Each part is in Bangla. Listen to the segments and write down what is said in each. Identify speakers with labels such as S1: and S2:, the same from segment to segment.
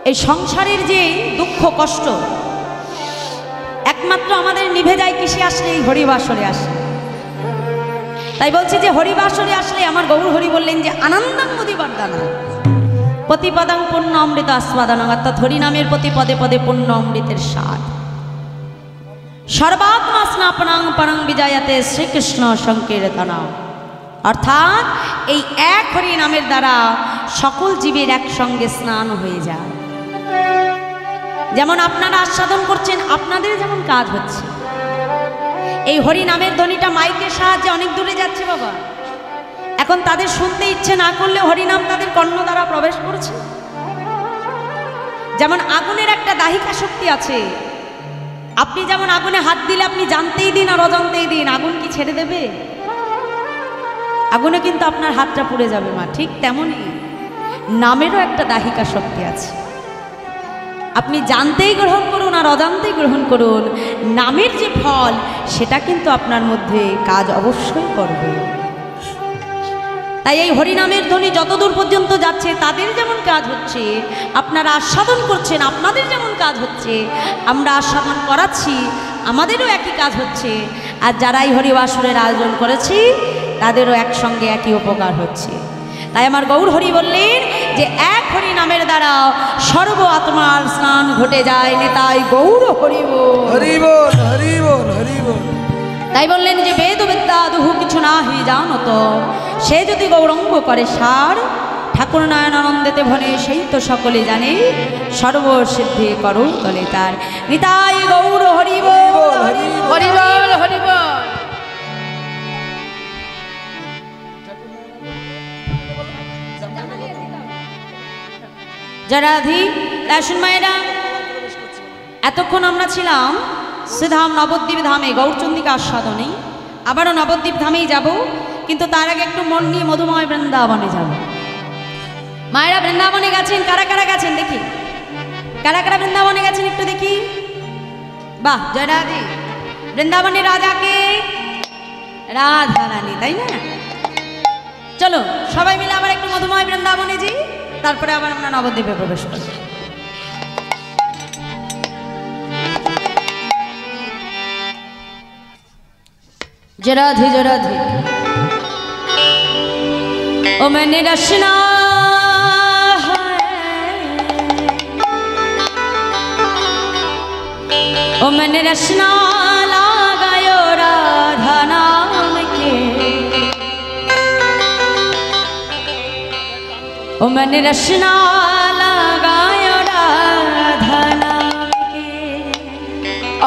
S1: এই সংসারের যে দুঃখ কষ্ট একমাত্র আমাদের নিভে যায় কিসে আসলে? এই হরিবাসরে আসলে। তাই বলছি যে হরিবাসরে আসলে আমার গৌর হরি বললেন যে আনন্দাং মুদিবর্ধনা প্রতিপদাং পূর্ণ অমৃত আস্বাদনং, অর্থাৎ হরিনামের প্রতি পদে পদে পূর্ণ অমৃতের স্বাদ। সর্বাত্মা স্নাপনাং পরং বিজয়াতে শ্রীকৃষ্ণ সংকীর্তনা, অর্থাৎ এই এক হরি নামের দ্বারা সকল জীবের একসঙ্গে স্নান হয়ে যায়। যেমন আপনারা আস্বাদন করছেন, আপনাদের যেমন কাজ হচ্ছে, এই হরি নামের ধ্বনিটা মাইকের সাহায্যে অনেক দূরে যাচ্ছে বাবা। এখন তাদের শুনতে ইচ্ছে না করলে হরিনাম তাদের কর্ণ দ্বারা প্রবেশ করছে। যেমন আগুনের একটা দাহিকা শক্তি আছে, আপনি যেমন আগুনে হাত দিলে আপনি জানতেই দিন আর অজান্তেই দিন, আগুন কি ছেড়ে দেবে? আগুনে কিন্তু আপনার হাতটা পুড়ে যাবে মা। ঠিক তেমনই নামেরও একটা দাহিকা শক্তি আছে। আপনি জানতেই গ্রহণ করুন আর অজান্তেই গ্রহণ করুন, নামের যে ফল সেটা কিন্তু আপনার মধ্যে কাজ অবশ্যই করবে। তাই এই হরিনামের ধ্বনি যতদূর পর্যন্ত যাচ্ছে তাদের যেমন কাজ হচ্ছে, আপনারা আস্বাদন করছেন, আপনাদের যেমন কাজ হচ্ছে, আমরা আস্বাদন করাচ্ছি, আমাদেরও একই কাজ হচ্ছে। আর যারা এই হরিবাসরের আয়োজন করেছি তাদেরও একসঙ্গে একই উপকার হচ্ছে। তাই আমার গৌর হরি বললেন যে এক হরি নামের দ্বারা সর্ব আত্মার স্নান ঘটে যায়। নেতাই গৌর হরি বল,
S2: হরি বল, হরি বল, হরি বল।
S1: তাই বললেন যে বেদ বিদ্যা দুহু কিছু না হি জানত, সে যদি গৌরঙ্গ করে সার, ঠাকুর নয়ন আনন্দেতে ভনে সেই তো সকলে জানে, সর্বসিদ্ধি করো তলে তার। নিতাই গৌর হরি বল, হরি বল, হরি বল। জরাধি আসুন মায়েরা, এতক্ষণ আমরা ছিলাম শ্রীধাম নবদ্বীপ ধামে গৌরচন্দিকা আস্বাদনে, আবারও নবদ্বীপ ধামেই যাব, কিন্তু তার আগে একটু মন নিয়ে মধুময় বৃন্দাবনে যাব। মায়েরা বৃন্দাবনে গেছেন? কারা কারা গেছেন দেখি, কারা কারা বৃন্দাবনে গেছেন একটু দেখি। বাহ, জয় রাধে। বৃন্দাবনের রাজাকে রাধা রানী, তাই না? চলো সবাই মিলে আবার একটু মধুময় বৃন্দাবনে যাই, তারপরে আবার আমরা নবদ্বীপে প্রবেশ করব। जय राधे जय राधे। ओ मैंने रचना ओ मैंने रचना लगायो राधा नाम के, ओ मैंने रचना लगायो राधा नाम के,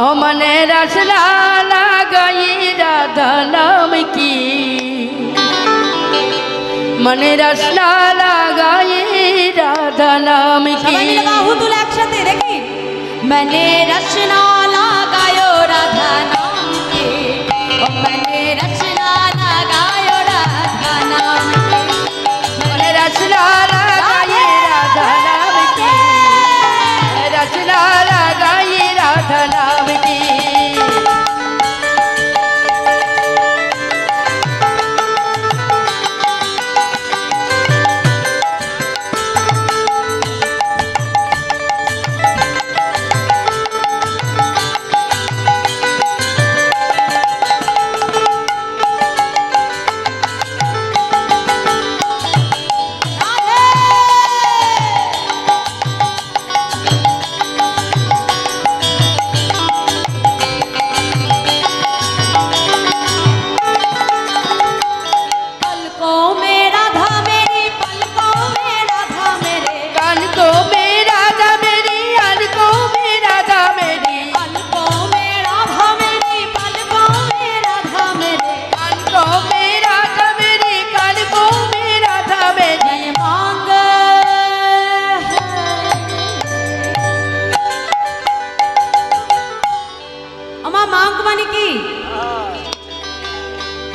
S3: ओ मैंने रचना लगाई राधा नाम की, मैंने रचना लगाई राधा नाम की।
S1: बाहु तुले एकसाथे देखी। मैंने रचना लगायो राधा नाम के, ओ मैंने रचना लगायो राधा नाम के,
S3: मैंने रचना लगाई राधा नाम की, रचना लगाई राधा नाम की।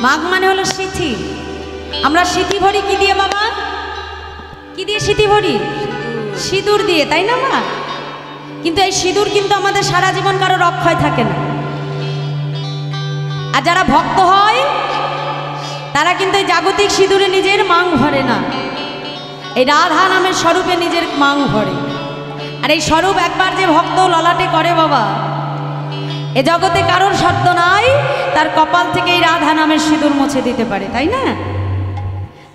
S1: মাঘ মানে হলো সিথি। আমরা সিথি ভরি কি দিয়ে বাবা? কি দিয়ে সিথি ভরি? সিঁদুর দিয়ে, তাই না মা? কিন্তু এই সিঁদুর কিন্তু আমাদের সারা জীবন কারো রক্ষায় থাকে না। আর যারা ভক্ত হয় তারা কিন্তু এই জাগতিক সিঁদুরে নিজের মাং ভরে না, এই রাধা নামের স্বরূপে নিজের মাং ভরে। আর এই স্বরূপ একবার যে ভক্ত ললাটে করে বাবা, এ জগতে কারোর শর্ত নাই তার কপাল থেকে এই রাধা নামের সিঁদুর মুছে দিতে পারে, তাই না?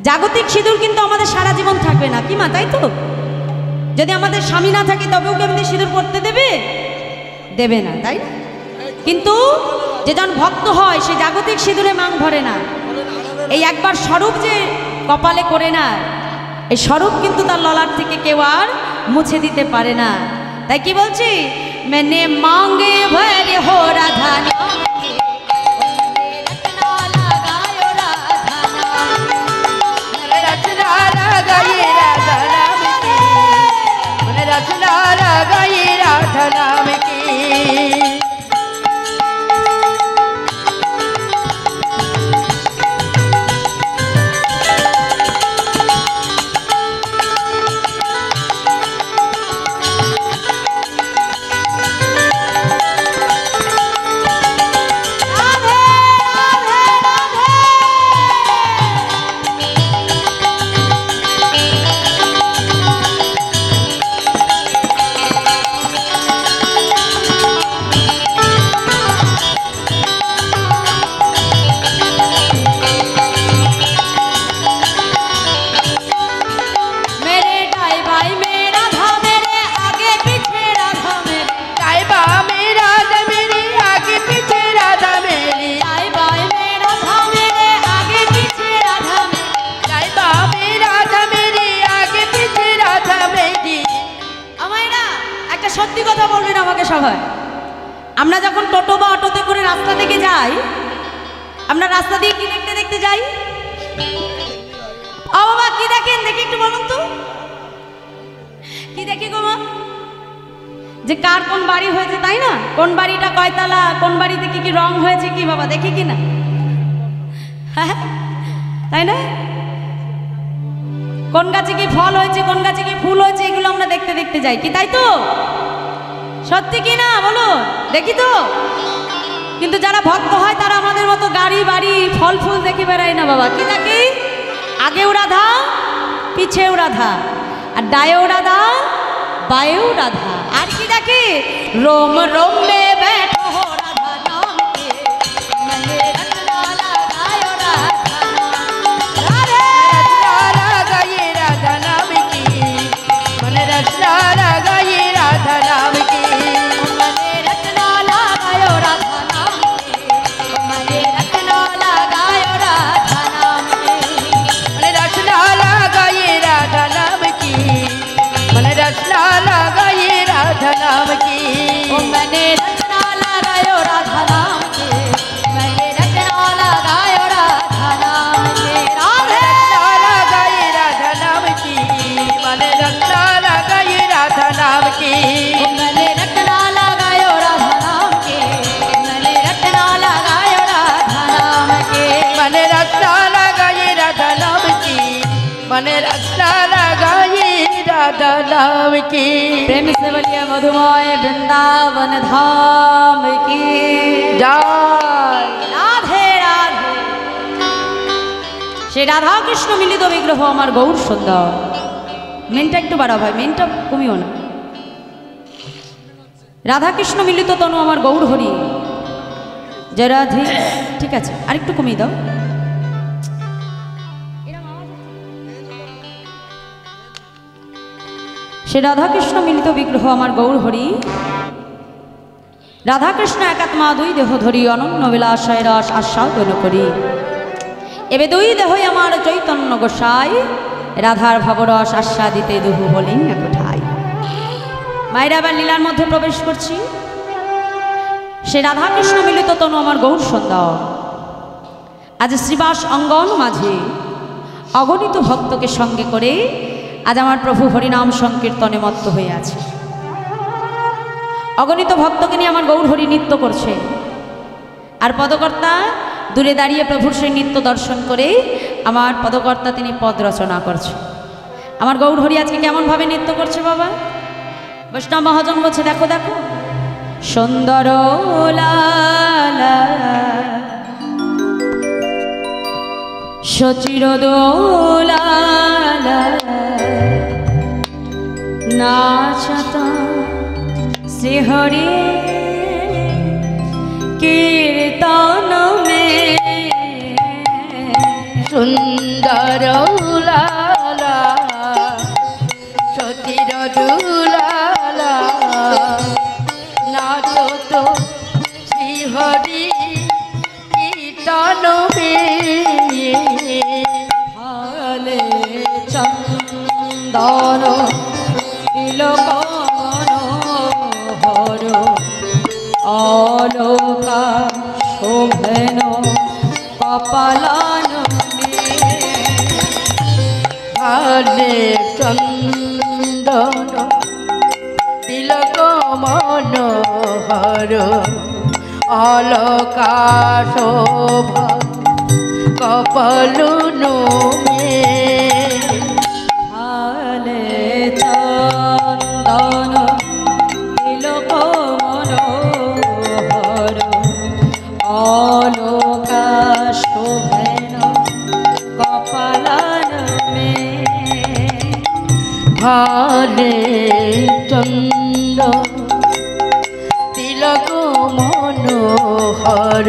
S1: জাগতিক সিঁদুর কিন্তু আমাদের সারা জীবন থাকবে না, কি মা, তাই তো? যদি আমাদের স্বামী না থাকে তবেও কি আমাদের সিঁদুর পড়তে দেবে? দেবে না, তাই না? কিন্তু যে জন ভক্ত হয় সে জাগতিক সিঁদুরে মান ধরে না, এই একবার স্বরূপ যে কপালে করে না, এই স্বরূপ কিন্তু তার ললাট থেকে কেউ আর মুছে দিতে পারে না। তাই কি বলছি, मैंने मांगे भर हो राधा नाम के, रचना लगायो राधा नाम,
S3: रचना लगाई राधा नाम की, मैंने रचना लगाई राधा नाम की।
S1: সত্যি কথা বলবেন আমাকে সবাই, আমরা যখন টোটো বা অটোতে করে রাস্তা থেকে যাই, আমরা রাস্তা দিয়ে কি দেখতে দেখতে যাই? ও বাবা কি দেখেন, দেখি একটু বলুন তো, কি দেখি গো মা? যে কার কোন বাড়ি হয়েছে, তাই না? কোন বাড়িটা কয়তলা, কোন বাড়িতে কি কি রং হয়েছে, কি বাবা দেখি কি না? হ্যাঁ তাই না? কোন গাছে কি ফল হয়েছে, কোন গাছে কি ফুল হয়েছে, এগুলো আমরা দেখতে দেখতে যাই, কি তাই তো? সত্যি কি না বলো, দেখি তো। কিন্তু যারা ভক্ত হয় তারা আমাদের মতো গাড়ি বাড়ি ফল ফুল দেখে বেড়ায় না বাবা, কি দেখি? আগেও রাধা পিছেও রাধা, আর ডায়েও রাধা বায়েও রাধা, আর কি দেখি? रोम रोम में बैठो हो राधा नाम के, मैंने रचना लगायो राधा नाम,
S3: रचना लगाई राधा नाम की, मैंने रचना लगाई राधा नाम की,
S1: मैंने रचना लगायो राधा नाम के, मैंने रचना लगायो राधा नाम के,
S3: मैंने रचना लगाई राधा नाम की, मैंने रचना लगाई राधा नाम की,
S1: ओ मैंने रचना लगायो राधा नाम के, मैंने रचना लगायो राधा नाम के, राधे
S3: रचना लगाई राधा नाम की, मैंने रचना लगाई राधा नाम की,
S1: ओ मैंने रचना लगायो राधा नाम के, मैंने रचना लगायो राधा नाम के,
S3: मैंने रचना लगाई राधा नाम की, मैंने रचना लगाई राधा नाम की।
S1: प्रेम से बोलिए मधुमय वृंदावन धाम की
S3: जय।
S1: राधे राधे। সে রাধা কৃষ্ণ মিলিত বিগ্রহ আমার গৌর সুন্দর। মেনটা একটু বাড়াও ভাই, মেনটা কমিও না। রাধা কৃষ্ণ মিলিত তনু আমার গৌর হরি জয় রাধে। ঠিক আছে, আরেকটু কমিয়ে দাও। সে রাধাকৃষ্ণ মিলিত বিগ্রহ আমার গৌর হরি, রাধাকৃষ্ণ একাত্মা দুই দেহ ধরি, অনন্য বিলাসায় রস আস্বাদন করি। এবে দুই দেহই আমার চৈতন্য গোসাই, রাধার ভাবরস আস্বাদিতে দুহু হলেন এক ঠাই। মায়েরা আবার লীলার মধ্যে প্রবেশ করছি। সে রাধাকৃষ্ণ মিলিত তনু আমার গৌর সুন্দর। আজ শ্রীবাস অঙ্গন মাঝে অগণিত ভক্তকে সঙ্গে করে আজ আমার প্রভু হরিনাম সংকীর্তনে মত্ত হয়ে আছে। অগণিত ভক্তকে নিয়ে আমার গৌর হরি নৃত্য করছে, আর পদকর্তা দূরে দাঁড়িয়ে প্রভুর সেই নৃত্য দর্শন করে আমার পদকর্তা তিনি পদ রচনা করছে। আমার গৌর হরি আজকে কেমনভাবে নৃত্য করছে বাবা? বৈষ্ণব মহাজন বলছে দেখো দেখো, সুন্দর লালা সচির দোলা नाचत श्री हरि कीर्तन में
S3: सुंदर लाला सतीर दुलाला नाचो तो श्री हरि कीर्तन में
S1: हाले चंदन तिलक मनोहर अलका शोभन कपालन
S3: हाले चंदन तिलक मनोहर अलका शोभा कपालन
S1: हाले चंदन तिलक मनोहर अलका शोभन कपालन
S3: हाले चंदन तिलक मनोहर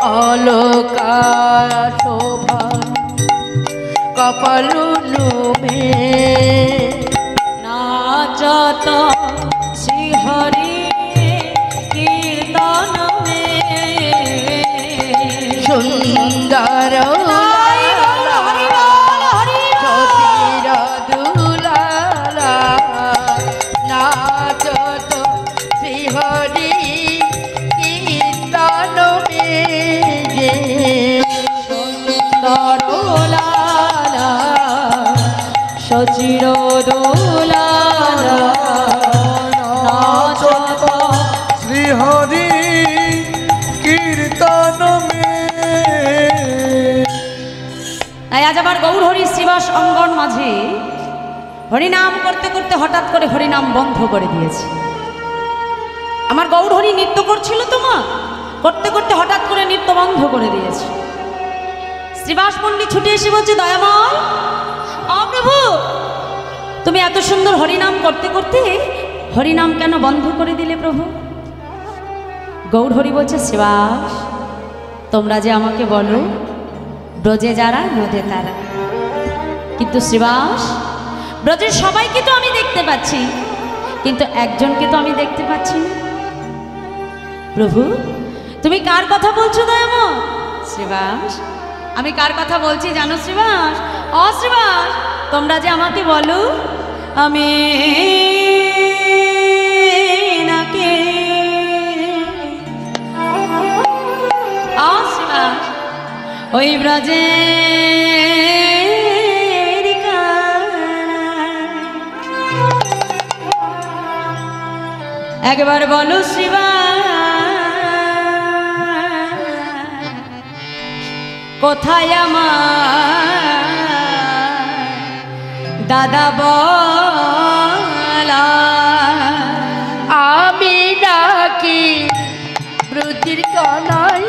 S3: अलका शोभा कपालन में
S1: नाचत श्री हरि कीर्तन में
S3: सुंदर सतीर दुलाला नाचत श्री हरि कीर्तन में
S1: सुंदर लाला सचिर दोलाला नाचत
S2: श्री हरि कीर्तन में।
S1: তাই আজ আমার গৌর হরি শ্রীবাস অঙ্গন মাঝে হরিনাম করতে করতে হঠাৎ করে হরিনাম বন্ধ করে দিয়েছে। আমার গৌর হরি নৃত্য করছিল তো মা, করতে করতে হঠাৎ করে নৃত্য বন্ধ করে দিয়েছে। শ্রীবাস পণ্ডিত ছুটে এসে বলছে, দয়াময় প্রভু, তুমি এত সুন্দর হরিনাম করতে করতে হরিনাম কেন বন্ধ করে দিলে প্রভু? গৌর হরি বলছে, শ্রীবাস, তোমরা যে আমাকে বলো ব্রজে যারা নদে তারা, কিন্তু শ্রীবাস ব্রজের সবাইকে তো আমি দেখতে পাচ্ছি, কিন্তু একজনকে তো আমি দেখতে পাচ্ছি না। প্রভু, তুমি কার কথা বলছো দয়াময়? শ্রীবাস, আমি কার কথা বলছি জানো শ্রীবাস? শ্রীবাস, তোমরা যে আমাকে বলো আমি নাকি শ্রীবাস ওই ব্রজে একবার বলো শ্রীবাস, কোথায় আমার দাদা বলা?
S3: আমি নাকি ব্রজের কানাই,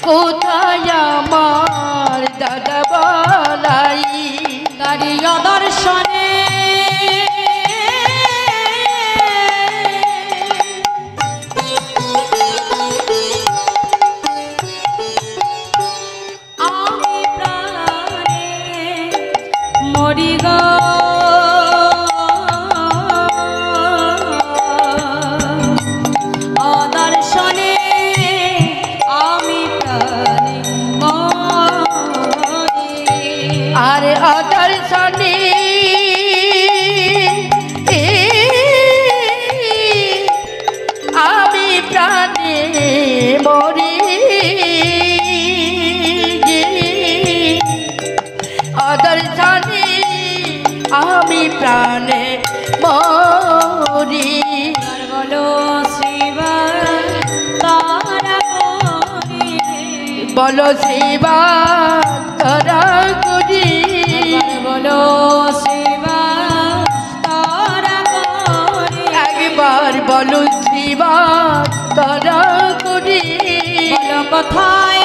S3: কোথায় আমার দাদা বলাই?
S1: তারি দর্শনে আমি প্রাণে মরি গো, অদর্শনে আমি প্রাণে মরি।
S3: আরে অদর্শনে আমি প্রাণে মরি, অদর্শনে আমি প্রাণে মরি।
S1: বলো শিবা তারা করি,
S3: বলো শিবা তারা করি,
S1: বলো শিবা তারা করি,
S3: একবার বলো শিবা তারা করি,
S1: বলো কোথায়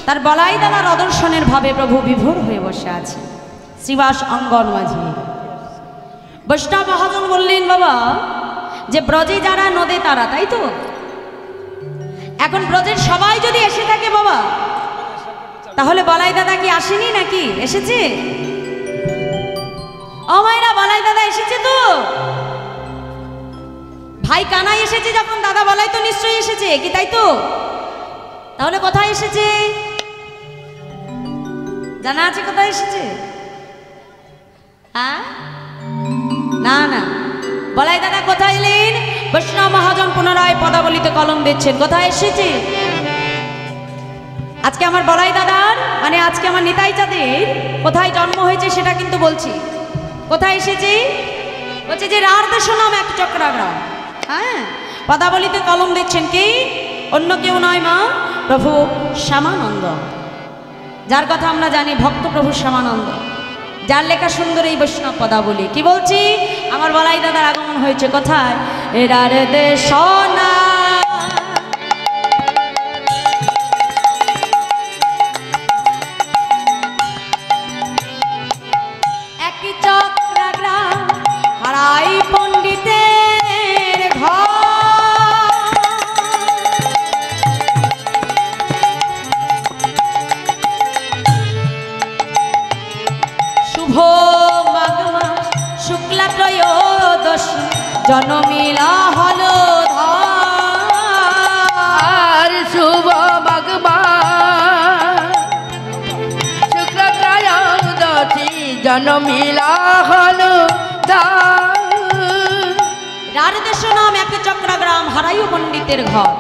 S1: তার বলাই দাদার অদর্শনের ভাবে প্রভু বিভোর হয়ে বসে আছে শ্রীবাস অঙ্গন মাঝে। বৈষ্ণব মহাজন বললেন, বাবা যে ব্রজে যারা নদে তারা, তাই তো? এখন ব্রজের সবাই যদি এসে থাকে বাবা, তাহলে বলাই দাদা কি আসেনি নাকি? এসেছে? ও মায়েরা, বলাই দাদা এসেছে তো? ভাই কানাই এসেছে যখন, দাদা বলাই তো নিশ্চয়ই এসেছে কি, তাই তো? তাহলে কোথায় এসেছে? জানা আছে কোথায় এসেছে? হ্যাঁ, না না, বলাই দাদা কোথায় এলেন? বৈষ্ণব মহাজন পুনরায় পদাবলিতে কলম দিচ্ছেন, কোথায় এসেছে? আজকে আমার বলাই দাদার মানে আজকে আমার নিতাই চাঁদের কোথায় জন্ম হয়েছে সেটা কিন্তু বলছি। কোথায় এসেছে? বলছে যে রার দেশ নাম এক চক্রাগ্রাম। হ্যাঁ, পদাবলিতে কলম দিচ্ছেন কি? অন্য কেউ নয় মা, প্রভু শ্যামানন্দ, যার কথা আমরা জানি ভক্ত প্রভু শ্যামানন্দ, যার লেখা সুন্দর এই বৈষ্ণব পদাবলী। কি বলছি? আমার বলাই দাদার আগমন হয়েছে কোথায়? এরার দেশ না একই চক্রাগ্রাম হারাই পণ্ডিতের ঘর, শুভ মাঘ মাস শুক্লা ত্রয়োদশী জনমিলা হলো
S3: আর শুভ মাঘ মাস শুক্লা ত্রয়োদশী জনমিলা হলো
S1: রার দেশ নাম এক চক্রাগ্রাম হারাইও পণ্ডিতের ঘর।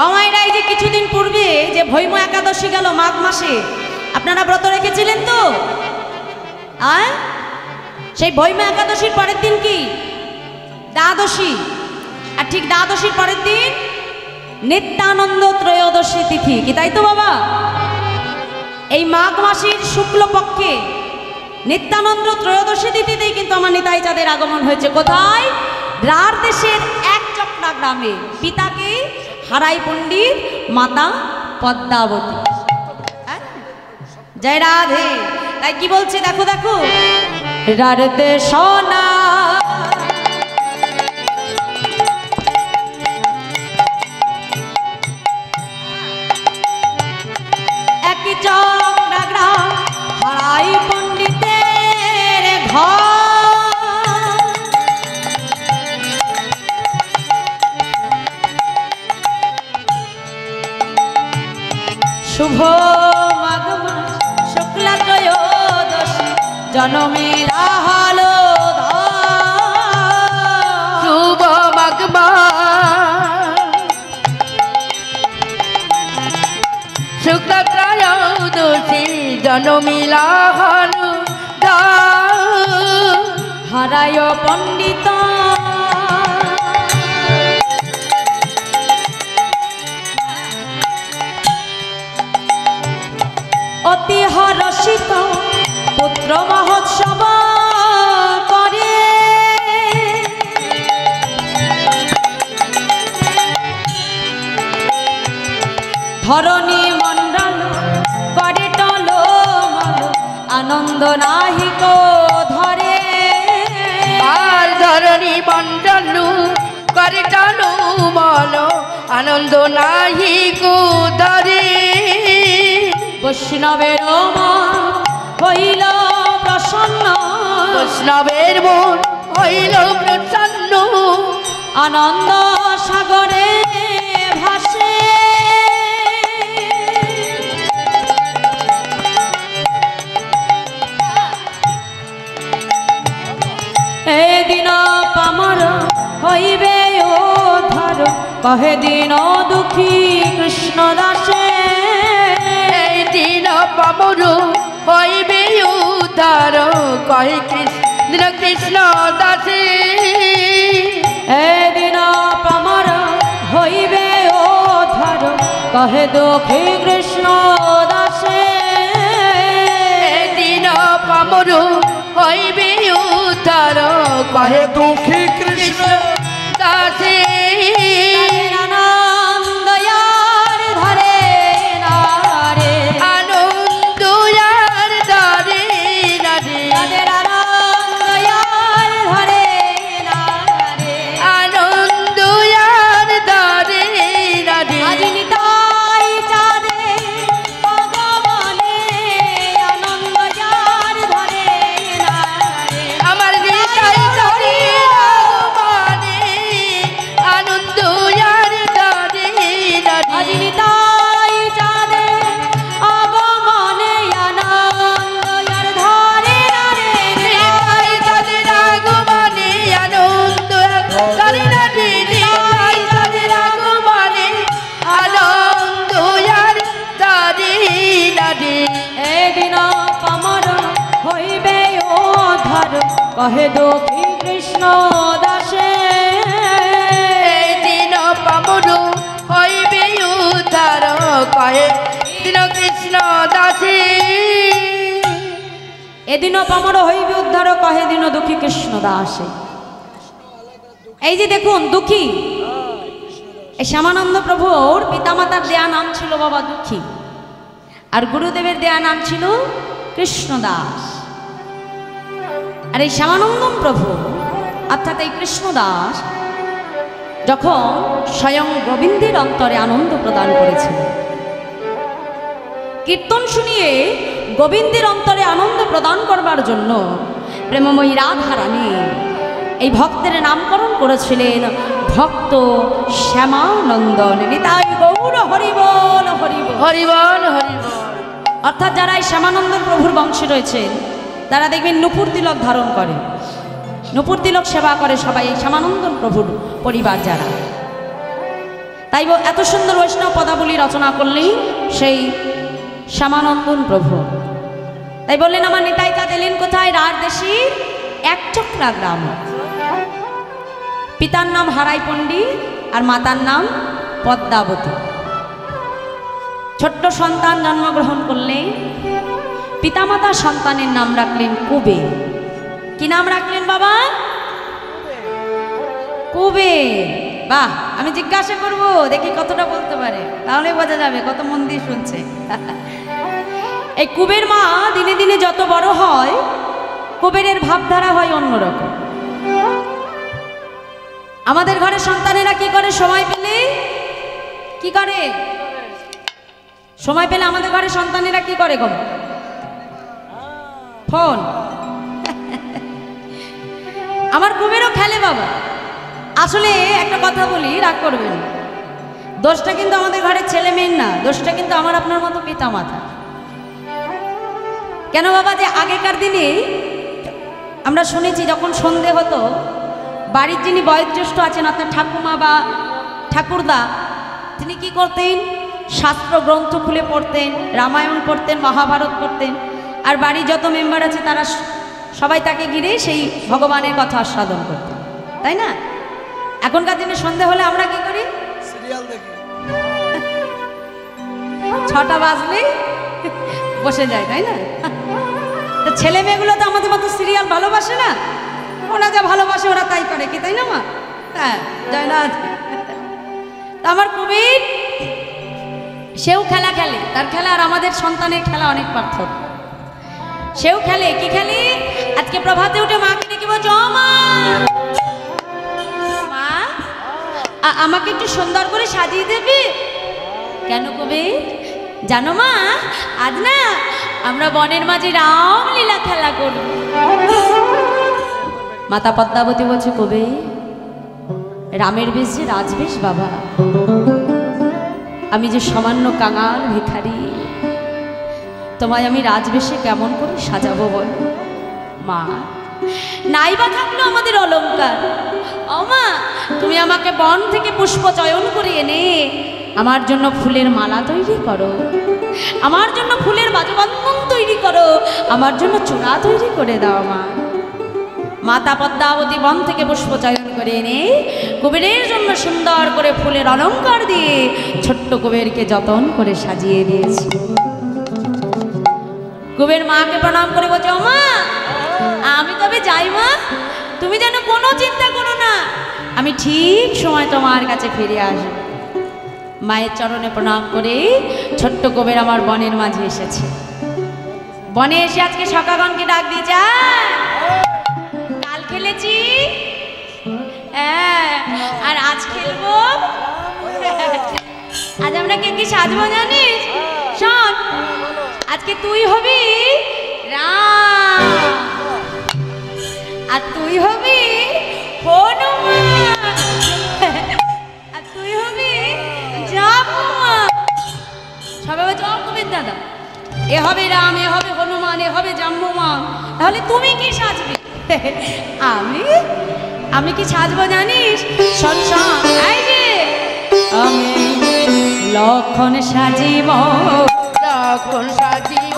S1: আমায়রা এই যে কিছুদিন পূর্বে যে ভৈম একাদশী গেল মাঘ মাসে, আপনারা ব্রত রেখেছিলেন তো? সেই ভৈম একাদশীর পরের দিন কি? দ্বাদশী। আর ঠিক দ্বাদশীর পরের দিন নিত্যানন্দ ত্রয়োদশী তিথি, কি তাই তো বাবা? এই মাঘ মাসের শুক্লপক্ষে নিত্যানন্দ ত্রয়োদশী তিথিতেই কিন্তু আমার নিতাই চাঁদের আগমন হয়েছে। কোথায়? রার দেশের এক চক্রা গ্রামে। পিতাকে হারাই পণ্ডিত, মাতা পদ্মাবতী। জয় রাধে। তাই কি বলছে দেখো দেখো, রার দেশ না একই চক্রাগ্রাম হারাই পণ্ডিতের ঘর, শুভ মাঘ মাস শুক্লা ত্রয়োদশী জনমিলা হলো
S3: শুভ মাঘ মাস শুক্লা ত্রয়োদশী জনমিলা হলো
S1: হারায় পণ্ডিত অতি হরষিত পুত্র মহোৎসব করে, ধরণী মণ্ডল করে টলমল আনন্দ নাহিক ধরে,
S3: আর ধরণী মণ্ডল করে টলমল আনন্দ নাহিক ধরে,
S1: বৈষ্ণবের মন হইল প্রসন্ন,
S3: বৈষ্ণবের মন হইল প্রসন্ন,
S1: আনন্দ সাগরে ভাসে, এদিন পামর হইবে উদ্ধার, কহে দিন দুঃখী কৃষ্ণ দাসে,
S3: এই দিন পামর হইবে উদ্ধার, কহে কৃষ্ণ কৃষ্ণ দাসে,
S1: এদিন পামর হইবে উদ্ধার, কহে দুঃখী কৃষ্ণ দাসে,
S3: দিন পামর হইবে উদ্ধার, কহে
S2: দুঃখী কৃষ্ণ
S3: দাসে,
S1: আনন্দয়ার ধরে না কহে দুঃখী কৃষ্ণ দাসে,
S3: এই দিন পামরু হইবে উদ্ধার, কহে দিন কৃষ্ণ দাসী।
S1: এদিন পামর হইবে উদ্ধার, কহে দিন দুঃখী কৃষ্ণ দাসে। এই যে দেখুন দুঃখী, এই শ্যামানন্দ প্রভুর পিতামাতার দেয়া নাম ছিল বাবা দুঃখী, আর গুরুদেবের দেয়া নাম ছিল কৃষ্ণদাস। আর এই শ্যামানন্দ প্রভু অর্থাৎ এই কৃষ্ণদাস যখন স্বয়ং গোবিন্দের অন্তরে আনন্দ প্রদান করেছিল, কীর্তন শুনিয়ে গোবিন্দের অন্তরে আনন্দ প্রদান করবার জন্য প্রেমময়ী রাধা রানী এই ভক্তের নামকরণ করেছিলেন ভক্ত শ্যামানন্দন। নিতাই গৌর হরিবল হরিবল
S3: হরিবল হরিবল।
S1: অর্থাৎ যারা এই শ্যামানন্দ প্রভুর বংশে রয়েছেন তারা দেখবেন নূপুর তিলক ধারণ করে, নূপুর তিলক সেবা করে সবাই এই শ্যামানন্দ প্রভুর পরিবার যারা। তাই এত সুন্দর বৈষ্ণব পদাবলী রচনা করলেই সেই শ্যামানন্দন প্রভু। তাই বললেন আমার নিতাইটা দিলেন কোথায়? রাঢ়দেশীর একচক্রা গ্রাম। পিতার নাম হারাই পণ্ডিত আর মাতার নাম পদ্মাবতী। ছোট্ট সন্তান জন্মগ্রহণ করলে পিতামাতা সন্তানের নাম রাখলেন কুবের। কি নাম রাখলেন বাবা? কুবের। বাহ, আমি জিজ্ঞাসা করব দেখি কতটা বলতে পারে, তাহলে বোঝা যাবে কত মন দিয়ে শুনছে। এই কুবের মা দিনে দিনে যত বড় হয় কুবেরের ভাবধারা হয় অন্যরকম। আমাদের ঘরে সন্তানেরা কি করে? সময় পেলে কি করে? সময় পেলে আমাদের ঘরে সন্তানেরা কি করে গো? ফোন। আমার কুবেরও খেলে বাবা। আসলে একটা কথা বলি, রাগ করবেন, দোষটা কিন্তু আমাদের ঘরের ছেলে মেয়ের না, দোষটা কিন্তু আমার আপনার মতো পিতা মাতা। কেন বাবা? যে আগেকার দিনে আমরা শুনেছি যখন সন্ধে হতো বাড়ির যিনি বয়োজ্যেষ্ঠ আছেন অর্থাৎ ঠাকুমা বা ঠাকুরদা, তিনি কি করতেন? শাস্ত্র গ্রন্থ খুলে পড়তেন, রামায়ণ পড়তেন, মহাভারত পড়তেন, আর বাড়ির যত মেম্বার আছে তারা সবাই তাকে ঘিরে সেই ভগবানের কথা আস্বাদন করতেন, তাই না? এখনকার দিনে সন্ধে হলে আমরা কি করি?
S2: সিরিয়াল দেখি।
S1: 6টা বাজলেই বসে যায়, তাই না? তো ছেলে মেয়েগুলো তো আমাদের মতো সিরিয়াল ভালোবাসে না, ওরা যা ভালোবাসে ওরা তাই করে, কি তাই না মা? হ্যাঁ, যায় না। আমার কুবের সেও খেলা খেলে, তার খেলা আর আমাদের সন্তানের খেলা অনেক পার্থক্য। সেও খেলে, কি খেলে? আজকে প্রভাতে উঠে মাকে ডেকে বলছে, ও মা, মা আমাকে একটু সুন্দর করে সাজিয়ে দেবে। কেন কুবের? জানো মা, আজ না আমরা বনের মাঝে রামলীলা খেলা করব। মাতা পদ্মাবতী বলছে, কবে? রামের বেশ যে রাজবেশ বাবা, আমি যে সামান্য কাঙাল ভিখারি, তোমায় আমি রাজবেশে কেমন করে সাজাবো বল? মা, নাইবা থাকলো আমাদের অলংকার, ও মা তুমি আমাকে বন থেকে পুষ্প চয়ন করে এনে আমার জন্য ফুলের মালা তৈরি করো, আমার জন্য ফুলের বাজবন্ধন তৈরি করো, আমার জন্য চূড়া তৈরি করে দাও মা। মাতা পদ্মাবতী বন থেকে পুষ্প চয়ন করে এনে কুবেরের জন্য সুন্দর করে ফুলের অলংকার দিয়ে ছোট্ট কুবেরকে যতন করে সাজিয়ে দিয়েছে। কুবের মাকে প্রণাম করে বলছে, ও মা আমি তবে যাই মা, তুমি যেন কোনো চিন্তা করো না, আমি ঠিক সময় তোমার কাছে ফিরে আসবো। মায়ের চরণে প্রণাম করে ছোট্ট কুবের আমার বনের মাঝে এসেছে। বনে এসে আজকে সকাগণকে ডাক দিয়ে যায়, কাল খেলেছি হ্যাঁ, আর আজ খেলবো। আজ আমরা কে কি সাজবো জানিস? শোন, আজকে তুই হবি রাম আর তুই হবি হনুমান আর তুই হবি জাম্বুমান। সবাই বলছে, ও কুবের দাদা, এ হবে রাম, এ হবে হনুমান, এ হবে জাম্বুমান, তাহলে তুমি কি সাজবি? আমি কি সাজবো জানিস? শোন শোন, এই যে আমি লক্ষণ সাজিব,
S3: লক্ষণ সাজিব,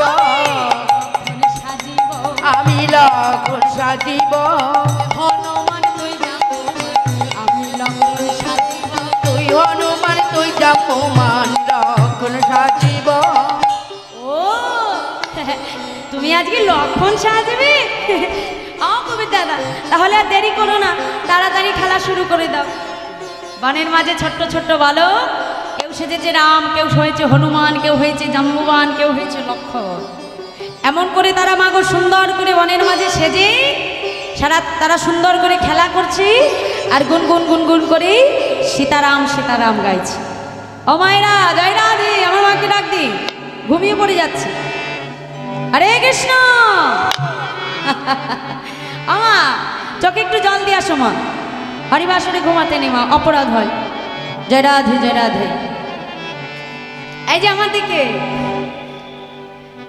S3: আমি লক্ষণ সাজিব। সাজিব
S1: হনুমান তুই আমি লক্ষণ সাজিব।
S3: তুই হনুমান তুই জাম্বুমান লক্ষণ সাজিব।
S1: ও তুমি আজকে লক্ষণ সাজবে? কবির দাদা, তাহলে আর দেরি করো না, তাড়াতাড়ি খেলা শুরু করে দাও। বনের মাঝে ছোট্ট ছোট্ট বালক, কেউ সেজেছে রাম, কেউ হয়েছে হনুমান, কেউ হয়েছে জাম্বুবান, কেউ হয়েছে লক্ষণ। এমন করে তারা মাগো সুন্দর করে বনের মাঝে সেজে তারা সুন্দর করে খেলা করছে আর গুনগুন গুনগুন করে সীতারাম সীতারাম গাইছে। ও মায়েরা, জয় রাধে, আমার মাকে ডাক দি, ঘুমিয়ে পড়ে যাচ্ছে। হরে কৃষ্ণ। আমা চোখে একটু জল দিয়ে আসো মা, হরিবাসরে ঘুমাতে নেই মা, অপরাধ হয়। জয় রাধে জয় রাধে। এই যে আমার দিকে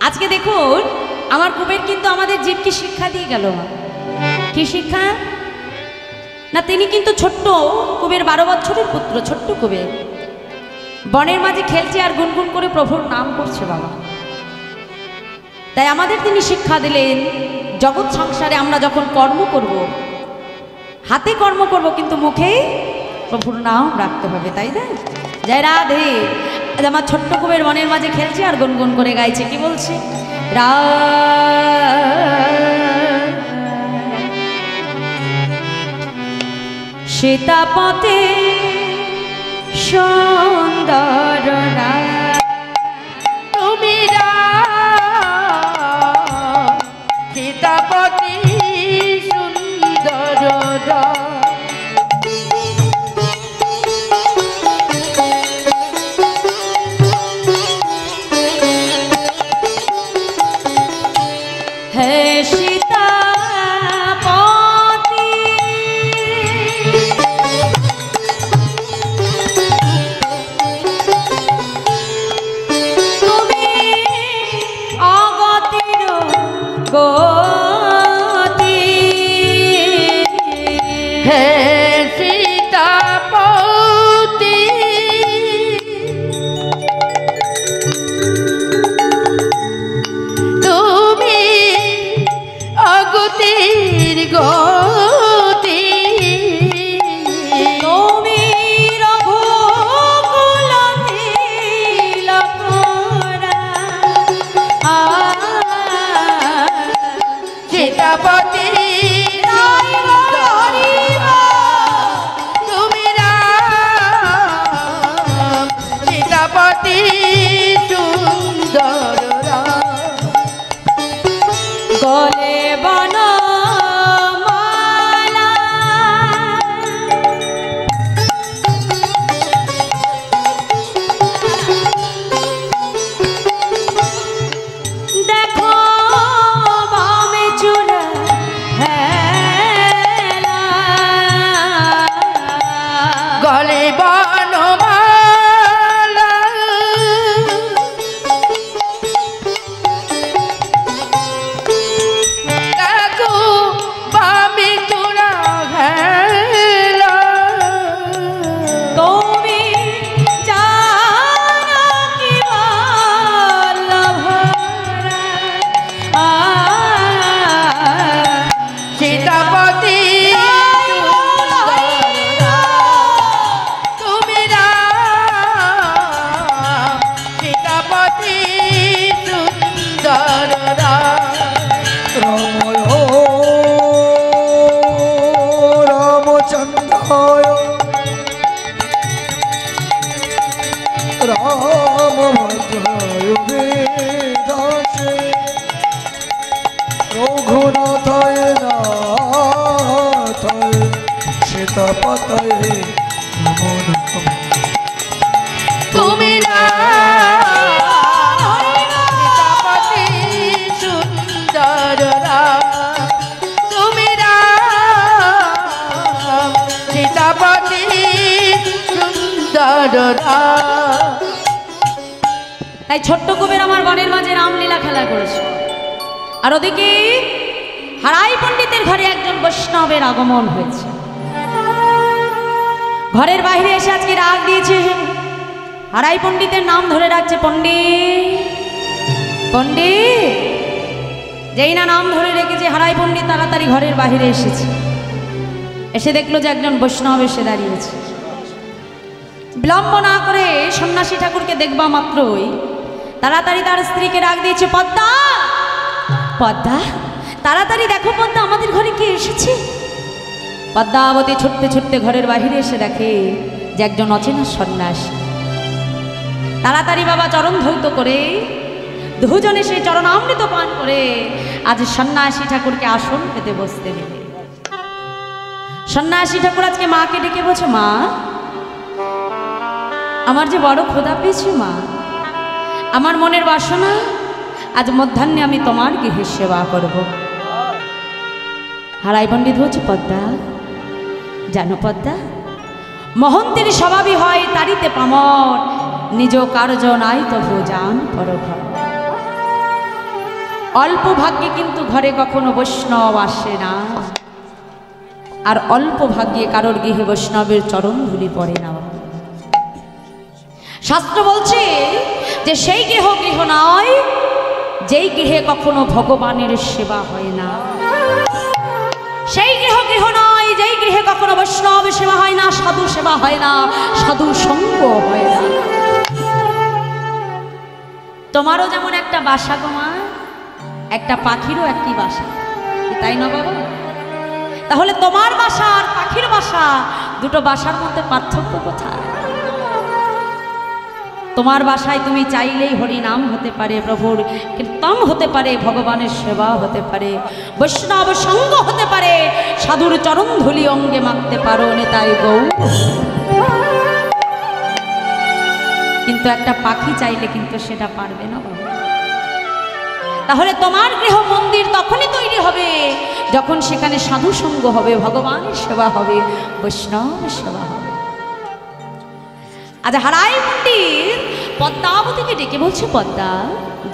S1: আজকে দেখুন, আমার কুবের কিন্তু আমাদের জীবকে শিক্ষা দিয়ে গেল। কি শিক্ষা? না, তিনি কিন্তু ছোট্ট কুবের, 12 বছরের পুত্র, ছোট্ট কুবের বনের মাঝে খেলছে আর গুনগুন করে প্রভুর নাম করছে বাবা। তাই আমাদের তিনি শিক্ষা দিলেন, জগৎ সংসারে আমরা যখন কর্ম করব, হাতে কর্ম করব কিন্তু মুখে প্রভুর নাম রাখতে হবে, তাই না? জয় রাধে। আমার ছোট্ট কুবের বনের মাঝে খেলছে আর গুনগুন করে গাইছে। কি বলছে? সীতাপতে সুন্দর
S3: তুমি সীতাপতি সুন্দর
S1: হে সীতাপতি তুমি অগতির গতি।
S3: হে সীতাপতি তুমি অগতির গতি।
S1: তুমি রঘুকুল তিলকরা।
S3: সীতাপতি তুমি সীতাপতি সুন্দর
S1: গলে বনমালা দেখো বামে চূড়া হেলা।
S3: গলে বনমালা দেখো বামে চূড়া হেলা।
S1: তুমি জানকী বল্লভরা।
S3: সীতাপতি তুমি সীতাপতি সুন্দর
S2: রামায় রামচন্দ্রায় রামভদ্রায় বেদাসে রঘুনাথায় নাথায় সীতাপতয়ে নমো নমঃ।
S3: তুমি সীতাপতি সুন্দর তুমি সীতাপতি সুন্দর।
S1: তাই ছোট্ট কুবের আমার বনের মাঝে রামলীলা খেলা করেছে। আর ওদিকে হারাই পণ্ডিতের ঘরে একজন বৈষ্ণবের আগমন হয়েছে। ঘরের বাইরে এসে আজকে রাগ দিয়েছে, হারাই পণ্ডিতের নাম ধরে রাখছে, পণ্ডিত পণ্ডিত। যেই না নাম ধরে রেখেছে হারাই পণ্ডিত তাড়াতাড়ি ঘরের বাহিরে এসেছে, এসে দেখলো যে একজন বৈষ্ণব এসে দাঁড়িয়েছে। বিলম্ব না করে সন্ন্যাসী ঠাকুরকে দেখবা মাত্রই তাড়াতাড়ি তার স্ত্রীকে ডাক দিয়েছে, পদ্মা পদ্মা, তাড়াতাড়ি দেখো পদ্মা, আমাদের ঘরে কে এসেছে। পদ্মাবতী ছুটতে ছুটতে ঘরের বাহিরে এসে দেখে যে একজন অচেনা সন্ন্যাসী। তাড়াতাড়ি বাবা চরণ ধৌত করে দুজনে সেই চরণামৃত পান করে আজ সন্ন্যাসী ঠাকুরকে আসন পেতে বসতে দিলে। সন্ন্যাসী ঠাকুর আজকে মাকে ডেকে বলছে, মা আমার যে বড় ক্ষুধা পেয়েছে মা, আমার মনের বাসনা আজ মধ্যাহ্নে আমি তোমার গৃহে সেবা করব। হারাই পণ্ডিত বলছে, পদ্মা জানো পদ্মা, মহন্তের স্বভাবই হয় তারিতে পামর, নিজ কার্য নাই তবু যান পরঘর। অল্প ভাগ্যে কিন্তু ঘরে কখনো বৈষ্ণব আসে না, আর অল্প ভাগ্যে কারোর গৃহে বৈষ্ণবের চরণ ধুলি পড়ে না। শাস্ত্র বলছে যে সেই গৃহ গৃহ নয় যেই গৃহে কখনো ভগবানের সেবা হয় না, সেই গৃহ গৃহ নয় যেই গৃহে কখনো বৈষ্ণব সেবা হয় না, সাধু সেবা হয় না, সাধু সঙ্গ হয় না। তোমারও যেমন একটা বাসা গোমা, একটা পাখিরও একটি বাসা, তাই না বাবা? তাহলে তোমার বাসা আর পাখির বাসা, দুটো বাসার মধ্যে পার্থক্য কোথায়? তোমার বাসায় তুমি চাইলেই হরিনাম হতে পারে, প্রভুর কীর্তন হতে পারে, ভগবানের সেবা হতে পারে, বৈষ্ণব সঙ্গ হতে পারে, সাধুর চরণ ধুলি অঙ্গে মাখতে পারো, নেতাই গৌ। কিন্তু একটা পাখি চাইলে কিন্তু সেটা পারবে না বাবা। তাহলে তোমার গৃহ মন্দির তখনই তৈরি হবে যখন সেখানে সাধু সঙ্গ হবে, ভগবানের সেবা হবে, বৈষ্ণব সেবা হবে। আজ হারাই পণ্ডিত পদ্মাবতীকে ডেকে বলছে, পদ্মা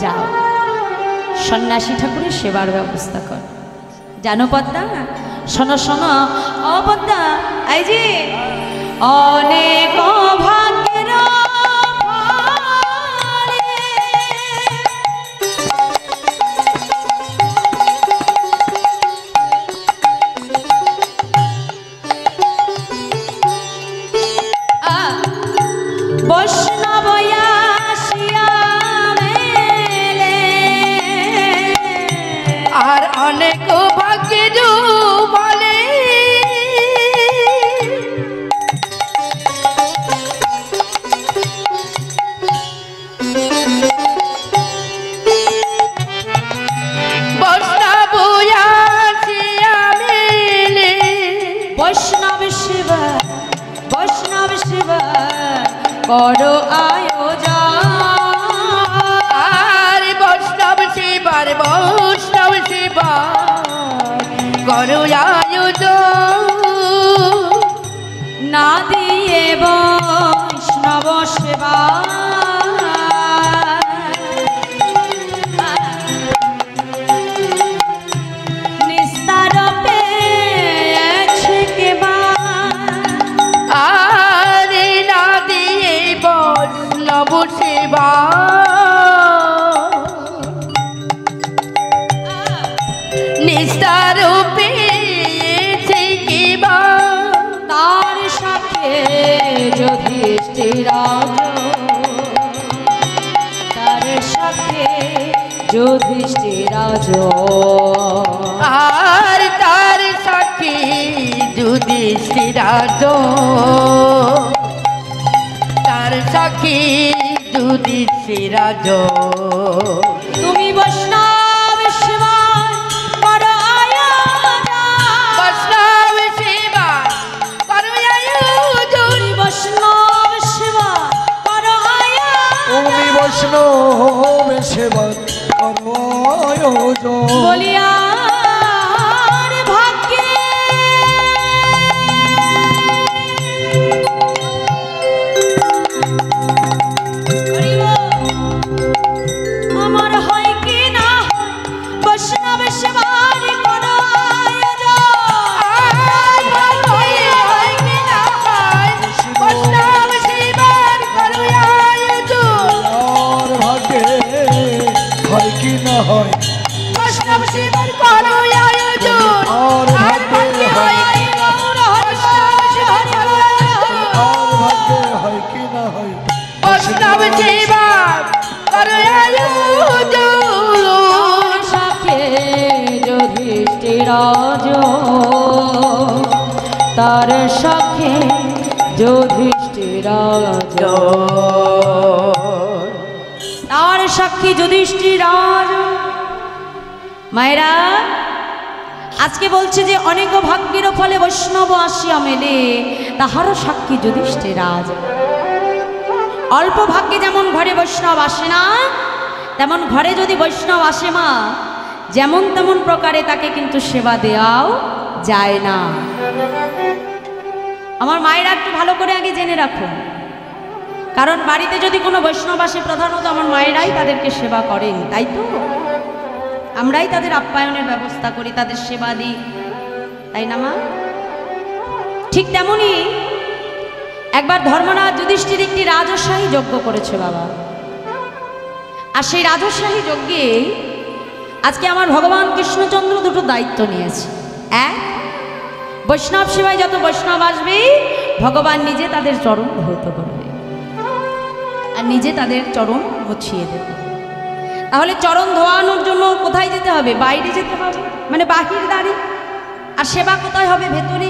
S1: যাও সন্ন্যাসী ঠাকুরের সেবার ব্যবস্থা কর। জানো পদ্মা, শোনো শোনো, ও পদ্মা, এই যে অনেক ভাগ্যের
S3: আর অনেক ভাগ্যের বলে
S1: বৈষ্ণব সেবা, বৈষ্ণব সেবা করো আয়োজন।
S3: আর বৈষ্ণব সেবার, বৈষ্ণব সেবা করো আয়োজন।
S1: না দিয়ে বৈষ্ণব সেবা নিস্তার পেয়েছে কেবা।
S3: আর না দিয়ে বৈষ্ণব সেবা নিস্তার পেয়েছে কেবা।
S1: তার সাথে যুধিষ্ঠির, তার সাথে যুধিষ্ঠির,
S3: আর তার সাথে যুধিষ্ঠির, তার সাথে যুধিষ্ঠির।
S1: তুমি বৈষ্ণব সেবা করো আয়োজন,
S3: বৈষ্ণব সেবা করো আয়োজন।
S1: বৈষ্ণব সেবা করো আয়োজন।
S2: তুমি বৈষ্ণব সেবা করো আয়োজন।
S1: বলিয়া ভাগ্যে আমার হয় কি না বৈষ্ণব সেবার করো আয়োজন।
S3: হয় কি না হয় বৈষ্ণব সেবার করো আয়োজন।
S2: আর ভাগ্যে হয় কি না হয়
S3: বৈষ্ণব সেবার করো আয়োজন
S2: আর
S3: আর ভাগ্যে হয় কি গৌর বৈষ্ণব সেবার করো আয়োজন
S2: আর ভাগ্যে হয় কি না হয়
S3: বৈষ্ণব সেবার করো আয়োজন
S1: সাথে যুধিষ্ঠিরাজ তার সাথে যুধিষ্ঠিরাজ তার সাক্ষী যুধিষ্ঠিরাজ। মায়েরা আজকে বলছে যে অনেক ভাগ্যের ফলে বৈষ্ণব আসিয়া মেলে তাহারও সাক্ষী যুধিষ্ঠিরাজ। অল্প ভাগ্যে যেমন ঘরে বৈষ্ণব আসে না, তেমন ঘরে যদি বৈষ্ণব আসে মা, যেমন তেমন প্রকারে তাকে কিন্তু সেবা দেওয়াও যায় না। আমার মায়েরা একটু ভালো করে আগে জেনে রাখুন, কারণ বাড়িতে যদি কোনো বৈষ্ণব আসে প্রধানত আমার মায়েরাই তাদেরকে সেবা করেন, তাই তো আমরাই তাদের আপ্যায়নের ব্যবস্থা করি, তাদের সেবা দিই, তাই না মা? ঠিক তেমনি একবার ধর্মরাজ যুধিষ্ঠির একটি রাজস্বাহী যজ্ঞ করেছে বাবা, আর সেই রাজস্বাহী যজ্ঞে আজকে আমার ভগবান কৃষ্ণচন্দ্র দুটো দায়িত্ব নিয়েছে। এক, বৈষ্ণব সেবায় যত বৈষ্ণব আসবে ভগবান নিজে তাদের চরণ ধৌত করবে আর নিজে তাদের চরণ মুছিয়ে দেবে। তাহলে চরণ ধোয়ানোর জন্য কোথায় যেতে হবে? বাইরে যেতে হবে, মানে বাহির দাঁড়িয়ে। আর সেবা কোথায় হবে? ভেতরে।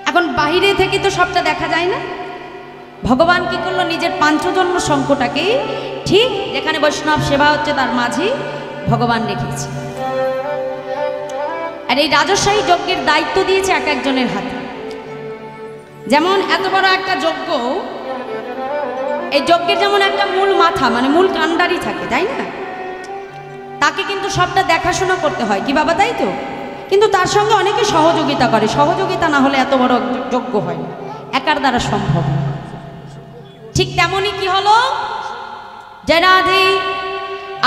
S1: এখন বাহিরে থেকে তো সবটা দেখা যায় না। ভগবান কি করলো? নিজের পাঞ্চজন্য শঙ্খটাকে ঠিক যেখানে বৈষ্ণব সেবা হচ্ছে তার মাঝে ভগবান রেখেছে। আর এই রাজস্বাহী যজ্ঞের দায়িত্ব দিয়েছে এক একজনের হাতে। যেমন এত বড় একটা যজ্ঞ, এই যজ্ঞের যেমন একটা মূল মাথা মানে মূল কাণ্ডারি থাকে, তাই না? তাকে কিন্তু সবটা দেখাশোনা করতে হয় কি বাবা, তাই তো? কিন্তু তার সঙ্গে অনেকে সহযোগিতা করে, সহযোগিতা না হলে এত বড় যজ্ঞ হয় না, একার দ্বারা সম্ভব না। ঠিক তেমনই কি হলো, জয় রাধে,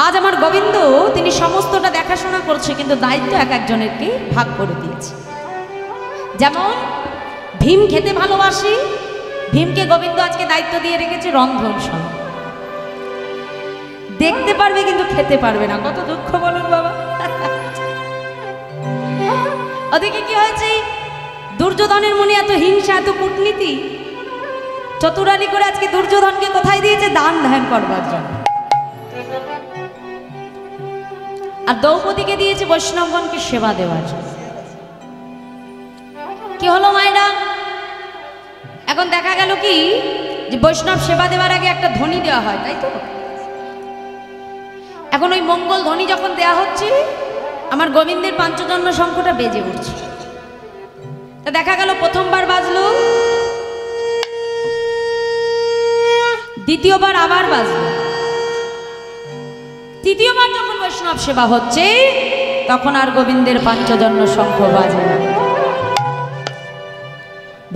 S1: আজ আমার গোবিন্দ তিনি সমস্তটা দেখাশোনা করছে, কিন্তু দায়িত্ব এক একজনেরকে ভাগ করে দিয়েছে। যেমন ভীম খেতে ভালোবাসি, ভীমকে গোবিন্দ আজকে দায়িত্ব দিয়ে রেখেছে রন্ধনশালা। দেখতে পারবে কিন্তু খেতে পারবে না, কত দুঃখ বলুন বাবা। ওদিকে কি হয়েছে, দুর্যোধনের মনে এত হিংসা, এত কূটনীতি, চতুরালি করে আজকে দুর্যোধনকে কোথায় দিয়েছে? দান ধ্যান করবার জন্য। আর দ্রৌপদীকে দিয়েছে বৈষ্ণবগণকে সেবা দেওয়ার জন্য। কি হলো মায়েরা, এখন দেখা গেল কি যে বৈষ্ণব সেবা দেওয়ার আগে একটা ধ্বনি দেওয়া হয়, তাই তো? এখন ওই মঙ্গল ধ্বনি যখন দেয়া হচ্ছে, আমার গোবিন্দের পাঞ্চজন্য শঙ্খটা বেজে উঠছে। তা দেখা গেল প্রথমবার বাজলো, দ্বিতীয়বার আবার বাজলো, তৃতীয়বার যখন বৈষ্ণব সেবা হচ্ছে তখন আর গোবিন্দের পাঞ্চজন্য শঙ্খ বাজে না।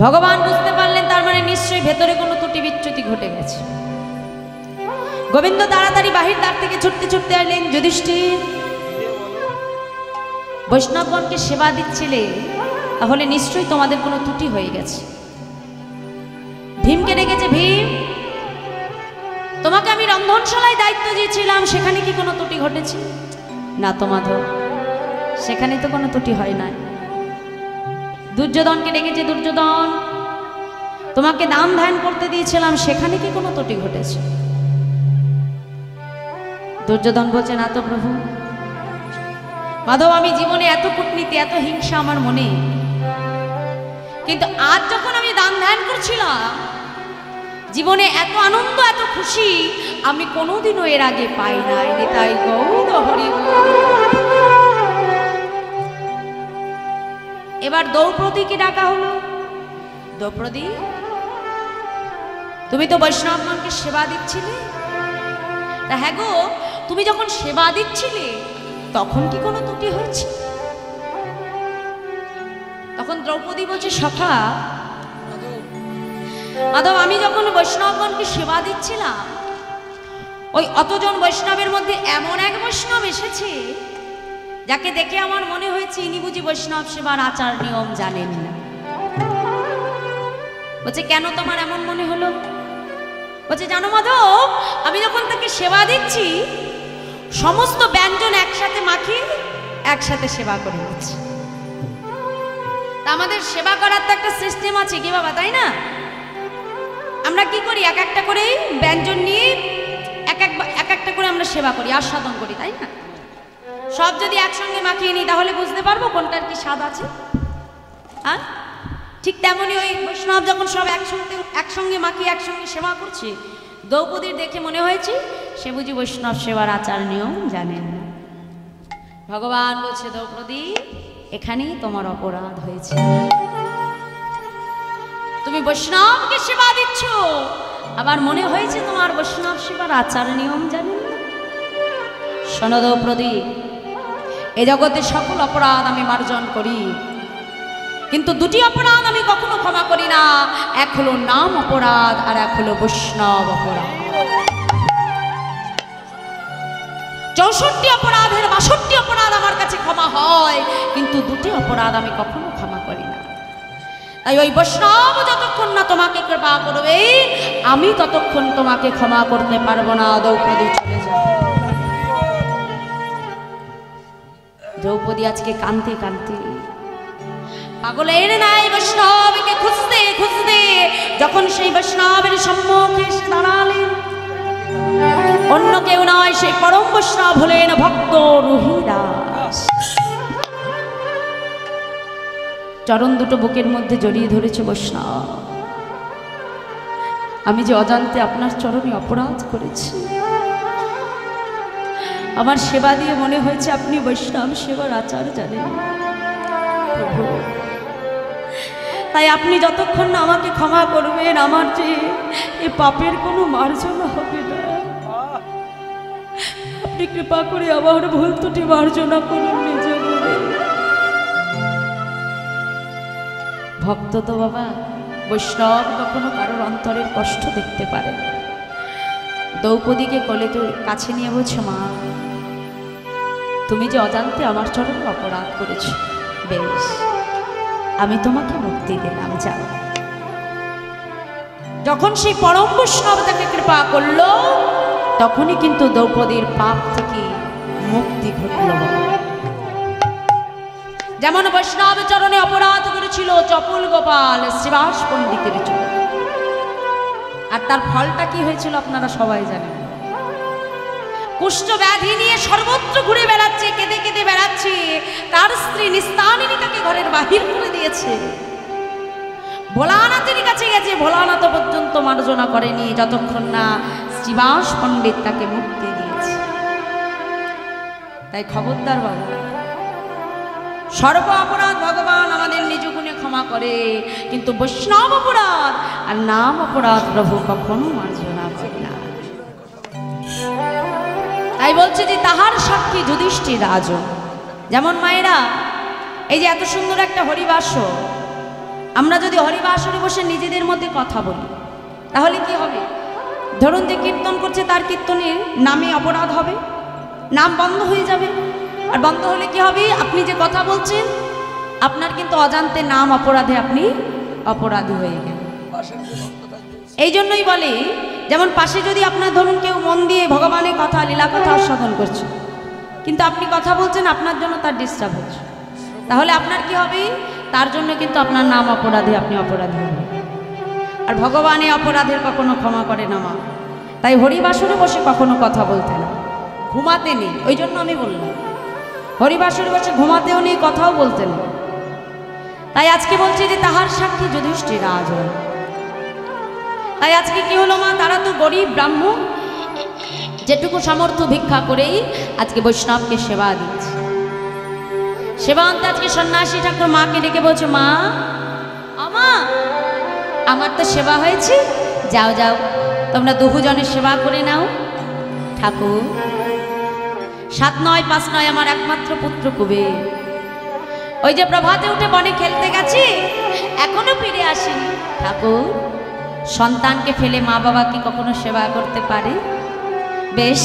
S1: ভগবান বুঝতে পারলেন তার মানে নিশ্চয়ই ভেতরে কোনো ত্রুটি বিচ্যুতি ঘটে গেছে। গোবিন্দ তাড়াতাড়ি বাহির দ্বার থেকে ছুটতে ছুটতে এলেন, যুধিষ্ঠির, বৈষ্ণবগণকে সেবা দিচ্ছিলে, তাহলে নিশ্চয়ই তোমাদের কোনো ত্রুটি হয়ে গেছে। ভীমকে ডেকেছে, ভীম, তোমাকে আমি রন্ধনশালায় দায়িত্ব দিয়েছিলাম, সেখানে কি কোনো ত্রুটি ঘটেছে? না তো মাধব, সেখানে তো কোনো ত্রুটি হয় না। দুর্যোধনকে ডেকেছে, দুর্যোধন, তোমাকে দান ধ্যান করতে দিয়েছিলাম, সেখানে কি কোনো ত্রুটি ঘটেছে? দুর্যোধন বলছে, না তো প্রভু। মাধব, আমি জীবনে এত কূটনীতি, এত হিংসা আমার মনে, কিন্তু আজ যখন আমি দান ধ্যান করছিলাম, জীবনে এত আনন্দ, এত খুশি আমি কোনোদিনও এর আগে পাই নাই। তাই গৌর হরি। এবার দ্রৌপদীকে ডাকা হলো, দ্রৌপদী, তুমি তো বৈষ্ণবগণকে সেবা দিচ্ছিলে, তা হ্যাঁ গো, তুমি যখন সেবা দিচ্ছিলে তখন কি কোনো ত্রুটি হয়েছে? তখন দ্রৌপদী বলছে, সখা মাধব, আমি যখন বৈষ্ণবগণকে সেবা দিচ্ছিলাম, ওই অতজন বৈষ্ণবের মধ্যে এমন এক বৈষ্ণব এসেছে যাকে দেখে আমার মনে হয়েছে ইনি বুঝি বৈষ্ণব সেবার আচার নিয়ম জানেন না। বলছে, কেন তোমার এমন মনে হলো? বলছে, জানো মাধব, আমি যখন তাকে সেবা দিচ্ছি সমস্ত ব্যঞ্জন একসাথে মাখিয়ে একসাথে সেবা করে নিচ্ছে। তা আমাদের সেবা করার তো একটা সিস্টেম আছে কি বাবা, তাই না? আমরা কি করি, এক একটা করে ব্যঞ্জন নিয়ে এক একটা করে আমরা সেবা করি, আস্বাদন করি, তাই না? সব যদি একসঙ্গে মাখিয়ে নিই তাহলে বুঝতে পারবো কোনটার কি স্বাদ আছে। আর ঠিক তেমনই ওই বৈষ্ণব যখন সব একসঙ্গে মাখিয়ে একসঙ্গে সেবা করছে, দ্রৌপদীর দেখে মনে হয়েছে সে বুঝি বৈষ্ণব সেবার আচার নিয়ম জানেন না। ভগবান বলছে, দ্রৌপদী এখানেই তোমার অপরাধ হয়েছে, তুমি বৈষ্ণবকে সেবা দিচ্ছ, আবার মনে হয়েছে তোমার বৈষ্ণব সেবার আচার নিয়ম জানেন না। শোনো দ্রৌপদী, এ জগতে সকল অপরাধ আমি মার্জন করি, কিন্তু দুটি অপরাধ আমি কখনো ক্ষমা করি না। এক হলো নাম অপরাধ, আর এক হলো বৈষ্ণব অপরাধ। 64 অপরাধের 62 অপরাধ আমার কাছে ক্ষমা হয়, কিন্তু দুটি অপরাধ আমি কখনো ক্ষমা করি না। তাই ওই বৈষ্ণব যতক্ষণ না তোমাকে কৃপা করবে, আমি ততক্ষণ তোমাকে ক্ষমা করতে পারবো না। দ্রৌপদী চলে যাও। দ্রৌপদী আজকে কাঁদতে কাঁদতে পাগলের নাই বৈষ্ণবকে খুঁজতে খুঁজতে যখন সেই বৈষ্ণবের সম্মুখে এসে দাঁড়ালেন, অন্য কেউ নয়, সেই পরম বৈষ্ণব হলেন ভক্ত রুহিদাস। চরণ দুটো বুকের মধ্যে জড়িয়ে ধরেছে বৈষ্ণব, আমি যে অজান্তে আপনার চরণে অপরাধ করেছি, আমার সেবা দিয়ে মনে হয়েছে আপনি বৈষ্ণব সেবার আচার জানেন প্রভু। তাই আপনি যতক্ষণ না আমাকে ক্ষমা করবেন, আমার যে এ পাপের কোনো মার্জনা হবে না। আপনি কৃপা করে আমার ভুল ত্রুটি মার্জনা করুন নিজে বলে। ভক্ত তো বাবা, বৈষ্ণব কখনো কারোর অন্তরের কষ্ট দেখতে পারে। দ্রৌপদীকে কোলে তো কাছে নিয়ে বলছে, মা তুমি যে অজান্তে আমার চরণে অপরাধ করেছো, বেশ আমি তোমাকে মুক্তি দিলাম, যাও। যখন সেই পরম বৈষ্ণব তাকে কৃপা করলো, তখনই কিন্তু দ্রৌপদীর পাপ থেকে মুক্তি ঘটল। যেমন বৈষ্ণব চরণে অপরাধ করেছিল চপল গোপাল শ্রীবাস পণ্ডিতের চরণে, আর তার ফলটা কি হয়েছিল আপনারা সবাই জানেন। কুষ্ঠ ব্যাধি নিয়ে সর্বত্র ঘুরে বেড়াচ্ছে, কেঁদে কেঁদে বেড়াচ্ছে, তার স্ত্রী নিস্তানিনী তাকে ঘরের বাহির করে দিয়েছে। ভোলানাথের কাছে গেছে, ভোলানাথ পর্যন্ত মার্জনা করেনি যতক্ষণ না শ্রীবাস পণ্ডিত তাকে মুক্তি দিয়েছে। তাই খবরদার বাবা, সর্ব অপরাধ ভগবান আমাদের নিজ গুণে ক্ষমা করে, কিন্তু বৈষ্ণব অপরাধ আর নাম অপরাধ প্রভু কখনো মার্জনা করে না। তাই বলছে যে তাহার সাক্ষী যুধিষ্ঠির রাজন। যেমন মায়েরা, এই যে এত সুন্দর একটা হরিবাস, আমরা যদি হরিবাসরে বসে নিজেদের মধ্যে কথা বলি তাহলে কি হবে? ধরুন যে কীর্তন করছে, তার কীর্তনের নামে অপরাধ হবে, নাম বন্ধ হয়ে যাবে। আর বন্ধ হলে কি হবে? আপনি যে কথা বলছেন, আপনার কিন্তু অজান্তে নাম অপরাধে আপনি অপরাধী হয়ে গেলেন। এই জন্যই বলে, যেমন পাশে যদি আপনার ধরুন কেউ মন দিয়ে ভগবানের কথা, লীলা কথা আস্বাদন করছে, কিন্তু আপনি কথা বলছেন, আপনার জন্য তার ডিস্টার্ব হচ্ছে, তাহলে আপনার কি হবে? তার জন্য কিন্তু আপনার নাম অপরাধী, আপনি অপরাধী হবেন। আর ভগবান এই অপরাধের কখনো ক্ষমা করে না মা। তাই হরিবাসরে বসে কখনো কথা বলতে না, ঘুমাতে নেই। ওই জন্য আমি বললাম হরিবাসরে বসে ঘুমাতেও নেই, কথাও বলতে নেই। তাই আজকে বলছি যে তাহার সাক্ষী যুধিষ্ঠির রাজন। তাই আজকে কি হলো মা, তারা তো গরিব ব্রাহ্মণ, যেটুকু সামর্থ্য ভিক্ষা করেই আজকে বৈষ্ণবকে সেবা দিচ্ছে। সেবা আনতে আজকে সন্ন্যাসী ঠাকুর মাকে ডেকে বলছে, মা আমা আমার তো সেবা হয়েছে, যাও যাও তোমরা দুজনের সেবা করে নাও। ঠাকুর 7 নয় 5 নয় আমার একমাত্র পুত্র কুবের, ওই যে প্রভাতে উঠে বনে খেলতে গেছে, এখনো ফিরে আসেনি। ঠাকুর সন্তানকে ফেলে মা বাবা কি কখনো সেবা করতে পারে? বেশ,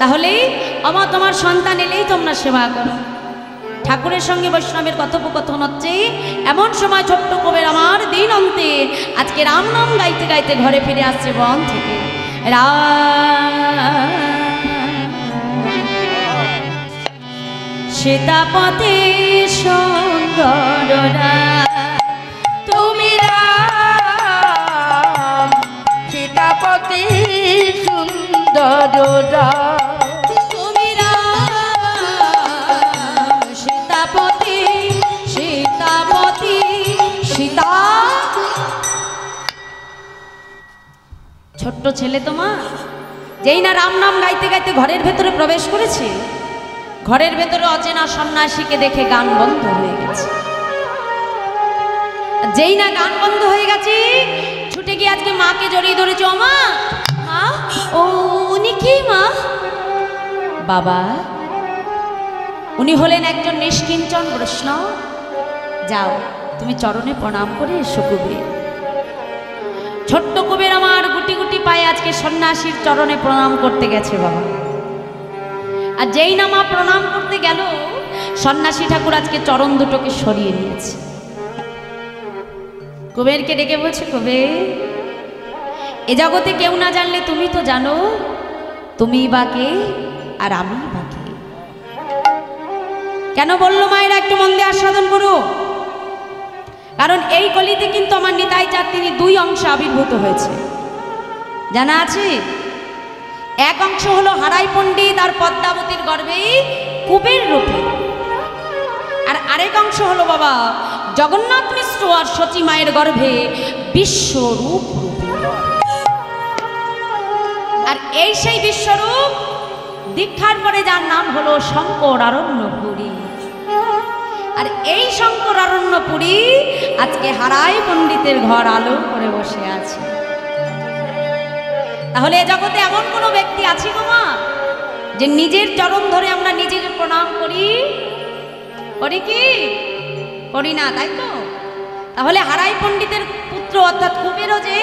S1: তাহলে আমা তোমার সন্তান এলেই তোমরা সেবা করো। ঠাকুরের সঙ্গে বৈষ্ণবের কথোপকথন হচ্ছে, এমন সময় ছোট্ট কবির আমার দিন অন্তে আজকে রাম নাম গাইতে গাইতে ঘরে ফিরে আসছে বন থেকে। সীতাপতি সুন্দররা
S3: তুমি রাম সীতাপতি সুন্দররা
S1: তুমি রাম সীতাপতি সীতাপতি সীতা ছোট্ট ছেলে তোমার যেই না রাম নাম গাইতে গাইতে ঘরের ভেতরে প্রবেশ করেছে, ঘরের ভেতরে অচেনা সন্ন্যাসীকে দেখে গান বন্ধ হয়ে গেছে। যেই না গান বন্ধ হয়ে গেছে, ছুটে গিয়ে আজকে মাকে জড়িয়ে ধরেছে। ও মা, মা, ও উনি কি মা? বাবা, উনি হলেন একজন নিষ্কিঞ্চন বৈষ্ণব। যাও তুমি চরণে প্রণাম করে এসো কুবের। ছোট্ট কুবের আমার গুটি গুটি পায়ে আজকে সন্ন্যাসীর চরণে প্রণাম করতে গেছে বাবা। আর যেই না মা প্রণাম করতে গেল, সন্ন্যাসী ঠাকুর আজকে চরণ দুটোকে সরিয়ে নিয়েছে। কুবেরকে ডেকে বলছে, কুবের, এ জগতে কেউ না জানলে তুমি তো জানো, তুমি বা কে আর আমি বা কে। কেন বললো মায়েরা? একটু মন দিয়ে আস্বাদন করো। কারণ এই কলিতে কিন্তু আমার নিতাই চাঁদ তিনি দুই অংশে আবির্ভূত হয়েছে, জানা আছে? এক অংশ হলো হারাই পণ্ডিত আর পদ্মাবতীর গর্ভে কুবের রূপে, আর আরেক অংশ হলো বাবা জগন্নাথ মিশ্র আর সতী মায়ের গর্ভে বিশ্বরূপ রূপে। আর এই সেই বিশ্বরূপ দীক্ষার পরে যার নাম হলো শঙ্কর আরণ্যপুরী। আর এই শঙ্কর আরণ্যপুরী আজকে হারাই পণ্ডিতের ঘর আলো করে বসে আছে। তাহলে এ জগতে এমন কোনো ব্যক্তি আছে গো মা, যে নিজের চরণ ধরে আমরা নিজেকে প্রণাম করি? করি কি? করি না, তাই তো? তাহলে হারাই পণ্ডিতের পুত্র অর্থাৎ কুবেরও যে,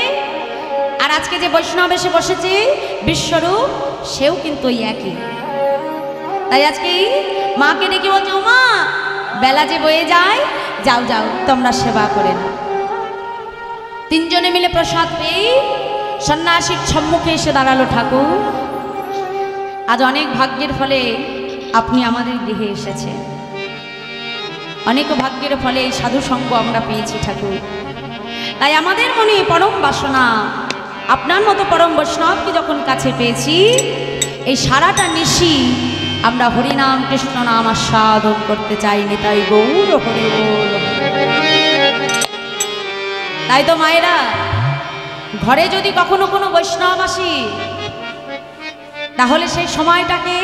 S1: আর আজকে যে বৈষ্ণব এসে বসেছে বিশ্বরূপ, সেও কিন্তু ওই একই। তাই আজকে মাকে ডেকে বলছে, ও মা, বেলা যে বয়ে যায়, যাও যাও তোমরা সেবা করে না। তিনজনে মিলে প্রসাদ পেয়ে সন্ন্যাসীর সম্মুখে এসে দাঁড়ালো ঠাকুর। আজ অনেক ভাগ্যের ফলে আপনি আমাদের গৃহে এসেছেন, অনেক ভাগ্যের ফলে এই সাধু সঙ্গ আমরা পেয়েছি ঠাকুর। তাই আমাদের মনে পরম বাসনা, আপনার মতো পরম বৈষ্ণবকে যখন কাছে পেয়েছি, এই সারাটা নিশি আমরা হরিনাম কৃষ্ণ নাম আস্বাদন করতে চাই। নিতাই গৌর হরি বল। তাই তো মায়েরা, ঘরে যদি কখনো কোনো বৈষ্ণব আসি, তাহলে সেই সময়টাকে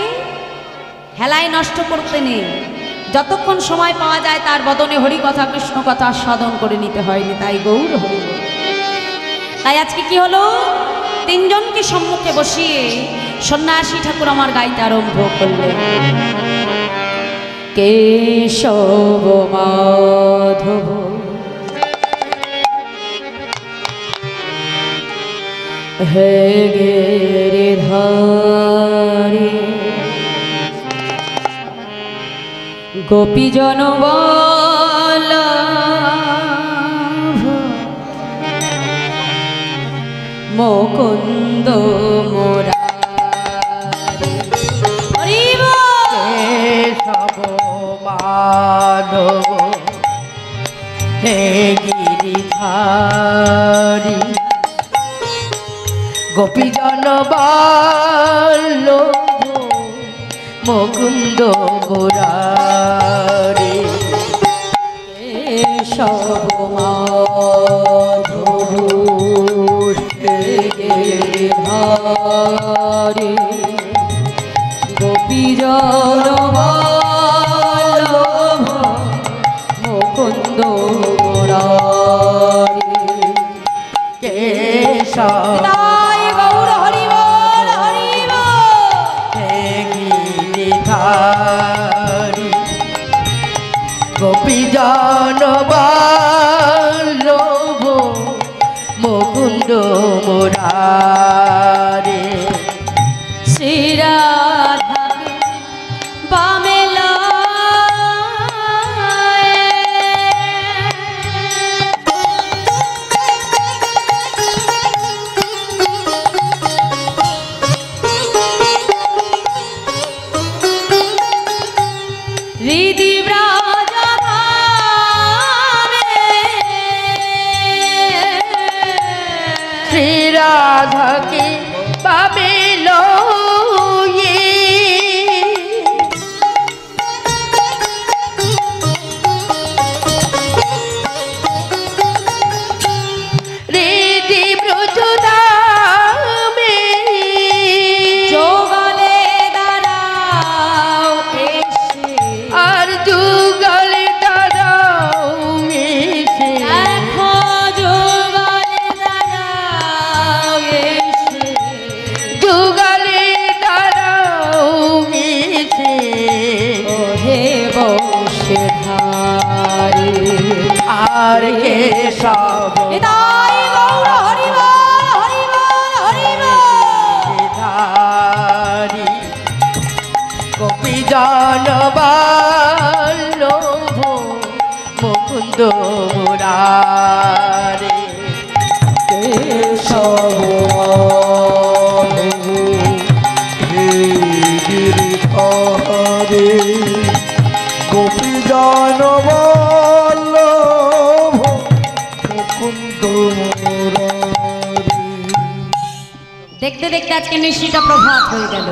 S1: হেলায় নষ্ট করতে নেই। যতক্ষণ সময় পাওয়া যায় তার বদনে হরি কথা কৃষ্ণ কথা আস্বাদন করে নিতে হয়। নিতাই গৌর হরি বল। তাই আজকে কি হলো, তিনজনকে সম্মুখে বসিয়ে সন্ন্যাসী ঠাকুর আমার গাইতে আরম্ভ করলেন। কেশব মাধব হে গিরিধারী, গোপীজন বল্লভ মুকুন্দ মুরারি।
S3: কেশব মাধব হে গিরিধারী, গোপীজন বল্লভ মুকুন্দ মুরারি।
S1: কেশব মাধব হে গিরিধারী, গোপীজন বল্লভ মুকুন্দ মুরারি।
S3: কেশব
S1: গৌর হরি বল, হরি বল।
S3: হে গিরিধারী, গোপীজন বল্লভ মুকুন্দ মুরারি।
S1: শ্রীরাধাকে বামে হৃদি ব্রজধামে
S3: শ্রী রাধাকে পাবে লয়ে হৃদি ব্রজধামে
S1: যোগলে দাঁড়াও এসে
S3: আর যুগলে দাঁড়াও এসে
S1: দেখো যোগলে দাঁড়াও এসে
S3: যুগলে দাঁড়াও এসে
S1: ওহে বসে ধারে
S3: আর কে সব
S1: নিতাই গৌর হরি বল হরি বল হরি বল
S3: ধারি কপি জনবল্লভ মুকুন্দ মুরারে
S2: কেশব হে গিরিধরে গোপী জনবল্লভ মুকুন্দ মুরারি।
S1: দেখতে দেখতে আজকে নিশিটা প্রভাত হয়ে গেল।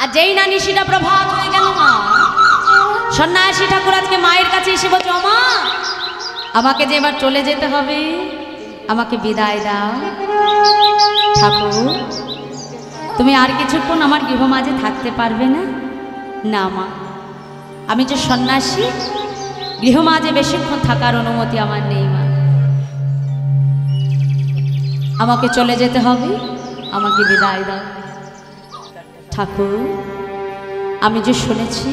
S1: আর যেই না নিশিটা প্রভাত হয়ে গেল মা, সন্ন্যাসী ঠাকুর আজকে মায়ের কাছে এসে বলছে, মা আমাকে যে এবার চলে যেতে হবে, আমাকে বিদায় দাও। ঠাকুর তুমি আর কিছুক্ষণ আমার গৃহ মাঝে থাকতে পারবে না? না মা, আমি যে সন্ন্যাসী, গৃহ মাঝে বেশিক্ষণ থাকার অনুমতি আমার নেই মা। আমাকে চলে যেতে হবে, আমাকে বিদায় দাও। ঠাকুর আমি যে শুনেছি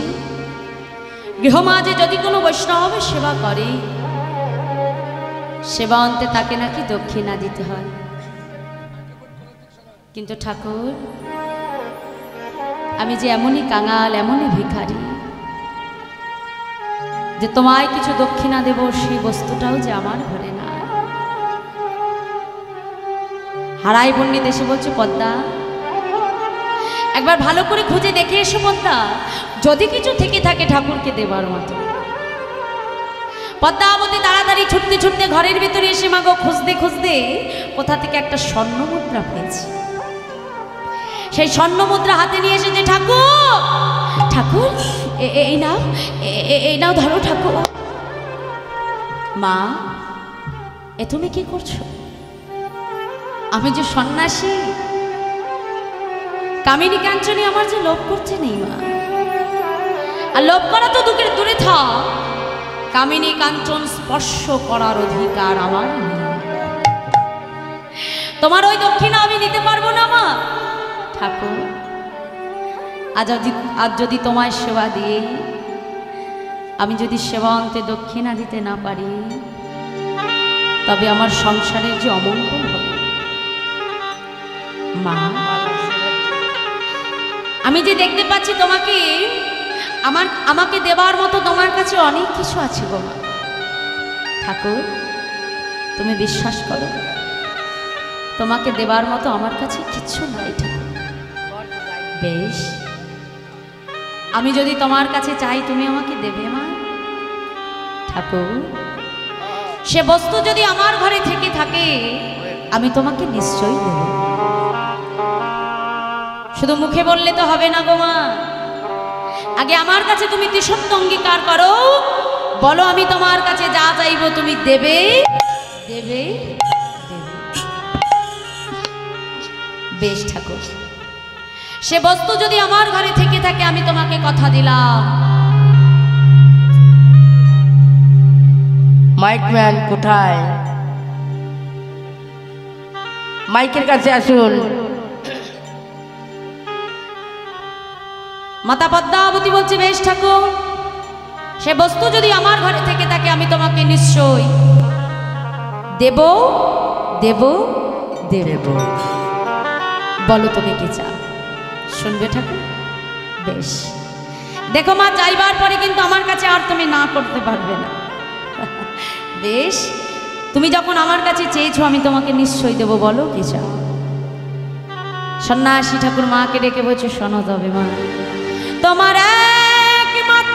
S1: গৃহমাঝে যদি কোনো বৈষ্ণব সেবা করে, সেবা অন্তে তাকে নাকি দক্ষিণা দিতে হয়। কিন্তু ঠাকুর আমি যে এমনই কাঙাল, এমনই ভিখারি যে তোমায় কিছু দক্ষিণা দেব, সেই বস্তুটাও যে আমার ঘরে না। হারাই পণ্ডিত এসে বলছে, পদ্মা একবার ভালো করে খুঁজে দেখে এসো পদ্মা, যদি কিছু থেকে থাকে ঠাকুরকে দেবার মতো। পদ্মাবতী তাড়াতাড়ি ছুটতে ছুটতে ঘরের ভিতরে এসে মাগো খুঁজতে খুঁজতে কোথা থেকে একটা স্বর্ণ মুদ্রা পেয়েছে। সেই স্বর্ণ মুদ্রা হাতে নিয়ে এসেছে, ঠাকুর ঠাকুর এই নাও, এই নাও ধরো ঠাকুর। মা এ তুমি কি করছো? আমি যে সন্ন্যাসী, কামিনী কাঞ্চনী আমার যে লোভ করছে নেই মা। আর লোভ করা তো দূরে থাক, কামিনী কাঞ্চন স্পর্শ করার অধিকার আমার নেই। তোমার ওই দক্ষিণা আমি নিতে পারবো না মা। ঠাকুর আজ যদি তোমায় সেবা দিয়ে আমি যদি সেবা অন্তে দক্ষিণা দিতে না পারি, তবে আমার সংসারের যে অমঙ্গল হবে। মা আমি যে দেখতে পাচ্ছি তোমাকে, আমাকে দেবার মতো তোমার কাছে অনেক কিছু আছে গো মা। ঠাকুর তুমি বিশ্বাস করো, তোমাকে দেবার মতো আমার কাছে কিচ্ছু নাই ঠাকুর। বেশ, আমি যদি তোমার কাছে চাই তুমি আমাকে দেবে মা? ঠাকুর সে বস্তু যদি আমার ঘরে থেকে থাকে, আমি তোমাকে নিশ্চয়ই দেব। শুধু মুখে বললে তো হবে না গো মা, আগে আমার কাছে তুমি তিসত্ব অঙ্গীকার করো, বলো আমি তোমার কাছে যা চাইবো তুমি দেবে দেবে দেবে। বেশ ঠাকুর, সে বস্তু যদি আমার ঘরে থেকে থাকে, আমি তোমাকে কথা দিলাম।
S3: মাইকম্যান কোথায়? মাইকের কাছে আসুন।
S1: মাতা পদ্মাবতী বলছে, বেশ ঠাকুর, সে বস্তু যদি আমার ঘরে থেকে থাকে, আমি তোমাকে নিশ্চয় দেব দেব দেব। বলো তুমি কি চাও, শুনবে ঠাকুর? বেশ, দেখো মা, চাইবার পরে কিন্তু আমার কাছে আর তুমি না করতে পারবে না। বেশ, তুমি যখন আমার কাছে চেয়েছো, আমি তোমাকে নিশ্চয় দেব। বলো কি চাও? সন্ন্যাসী ঠাকুর মাকে ডেকে বলছে, শোনো তবে মা, তোমার একমাত্র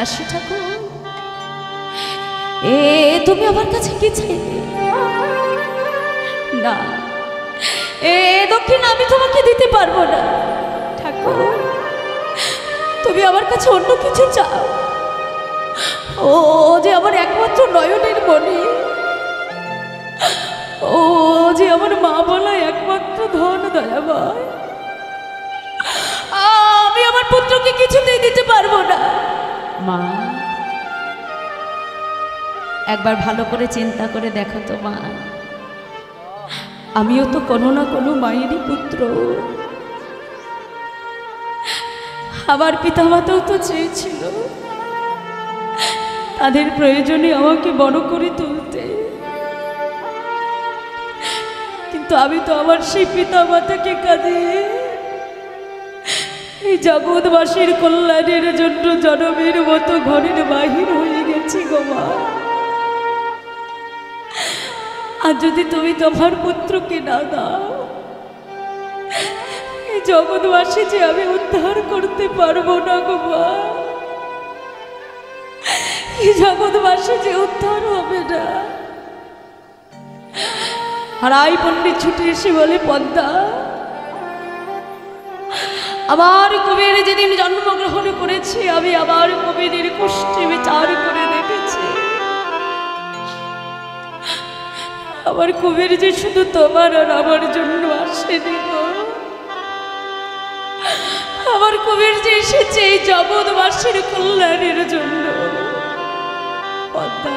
S1: দাসী ঠাকুর, তুমি আমার কাছে কি চাইবে? না, দক্ষিণ আমি তোমাকে দিতে পারবো না ঠাকুর। তুমি আমার কাছে অন্য কিছু চাও। ও যে আমার একমাত্র নয়নের মণি, ও যে আমার মা বলা একমাত্র ধন দয়াময়, আমি আমার পুত্রকে কিছুতেই দিতে পারবো না। মা, একবার ভালো করে চিন্তা করে দেখো তো মা, আমিও তো কোনো না কোনো মায়েরই পুত্র। আমার পিতামাতাও তো চেয়েছিল তাদের প্রয়োজনে আমাকে বড় করে তুলতে, কিন্তু আমি তো আমার সেই পিতামাতাকে কাঁদিয়ে এই জগৎবাসীর কল্যাণের জন্য জনমের মতো ঘরের বাহির হয়ে গেছি গো মা। আর যদি তুমি তোমার পুত্রকে না দাও, এই জগৎবাসী যে আমি উদ্ধার করতে পারবো না গো মা। এই জগৎবাসী যে উদ্ধার হবে না। হারাই পণ্ডিত ছুটে এসে বলে, পদ্মা, আমার কুবের যেদিন জন্মগ্রহণ করেছে আমি আমার কুবেরের কুষ্টি বিচার করে দেখেছি। আমার কুবের যে শুধু তোমার আর আমার জন্য আসেনি গো, আমার কুবের যে এসেছে এই জগৎবাসীর কল্যাণের জন্য। পদ্মা,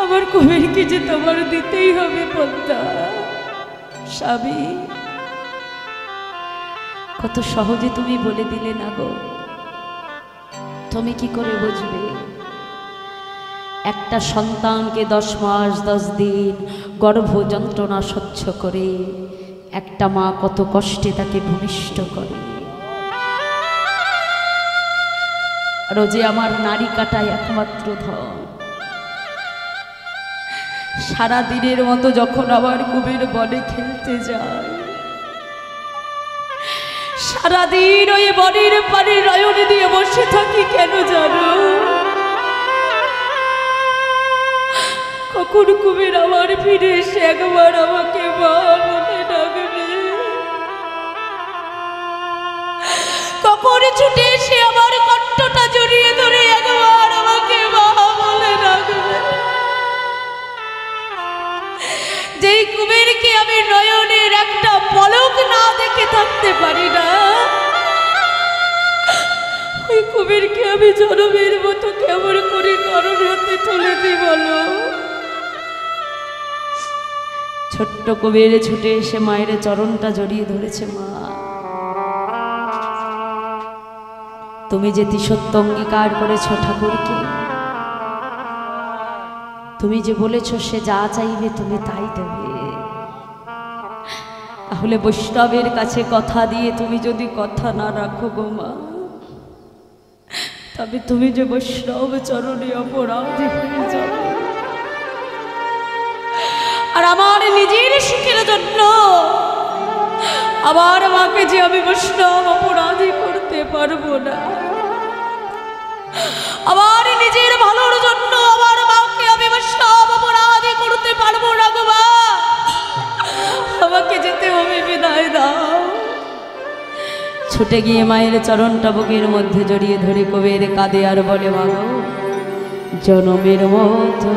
S1: আমার কুবেরকে যে তোমার দিতেই হবে পদ্মা। স্বামী, কত সহজে তুমি বলে দিলে না গো। তুমি কি করে বুঝবে একটা সন্তানকে 10 মাস 10 দিন গর্ভ যন্ত্রণা সহ্য করে একটা মা কত কষ্টে তাকে ভূমিষ্ঠ করে। আর ও যে আমার নারী কাটায় একমাত্র ধন। সারা দিনের মতো যখন আমার কুবের বনে খেলতে যায়, সারাদিন ওই বনের পানি নয়ন দিয়ে বসে থাকি কেন জানো? কখন কুবের আমার ফিরে এসে একবার আমাকে মা বলে ডাকবে, কখন ছুটে এসে আমার কণ্ঠটা জড়িয়ে ধরে একবার আমাকে মা বলে ডাকবে। যেই কুবেরকে আমি নয়নের একটা পলক না দেখে থাকতে পারি না, ওই কুবেরকে আমি জনমের মতো কেমন করে কারণ হাতে তুলে দিই বলো? ছোট্ট কুবের ছুটে এসে মায়ের চরণটা জড়িয়ে ধরেছে। মা, তুমি যে তিসত্য অঙ্গীকার করেছ ঠাকুরকে, তুমি যে বলেছ সে যা চাইবে তুমি তাই দেবে, তাহলে বৈষ্ণবের কাছে কথা দিয়ে তুমি যদি কথা না রাখো গো মা, তবে তুমি যে বৈষ্ণব চরণে অপরাধী হয়ে যাবে। আর আমার নিজের সুখের জন্য আমার মাকে যে আমি বৈষ্ণব অপরাধী করতে পারবো না, আমার নিজের ভালোর জন্য আমার মাকে আমি বৈষ্ণব অপরাধী করতে পারবো না গো মা। আমাকে যেতে হবে, বিদায় দাও। ছুটে গিয়ে মায়ের চরণটা বুকের মধ্যে জড়িয়ে ধরে কুবের কাঁদে আর বলে, মা গো, জনমের মতো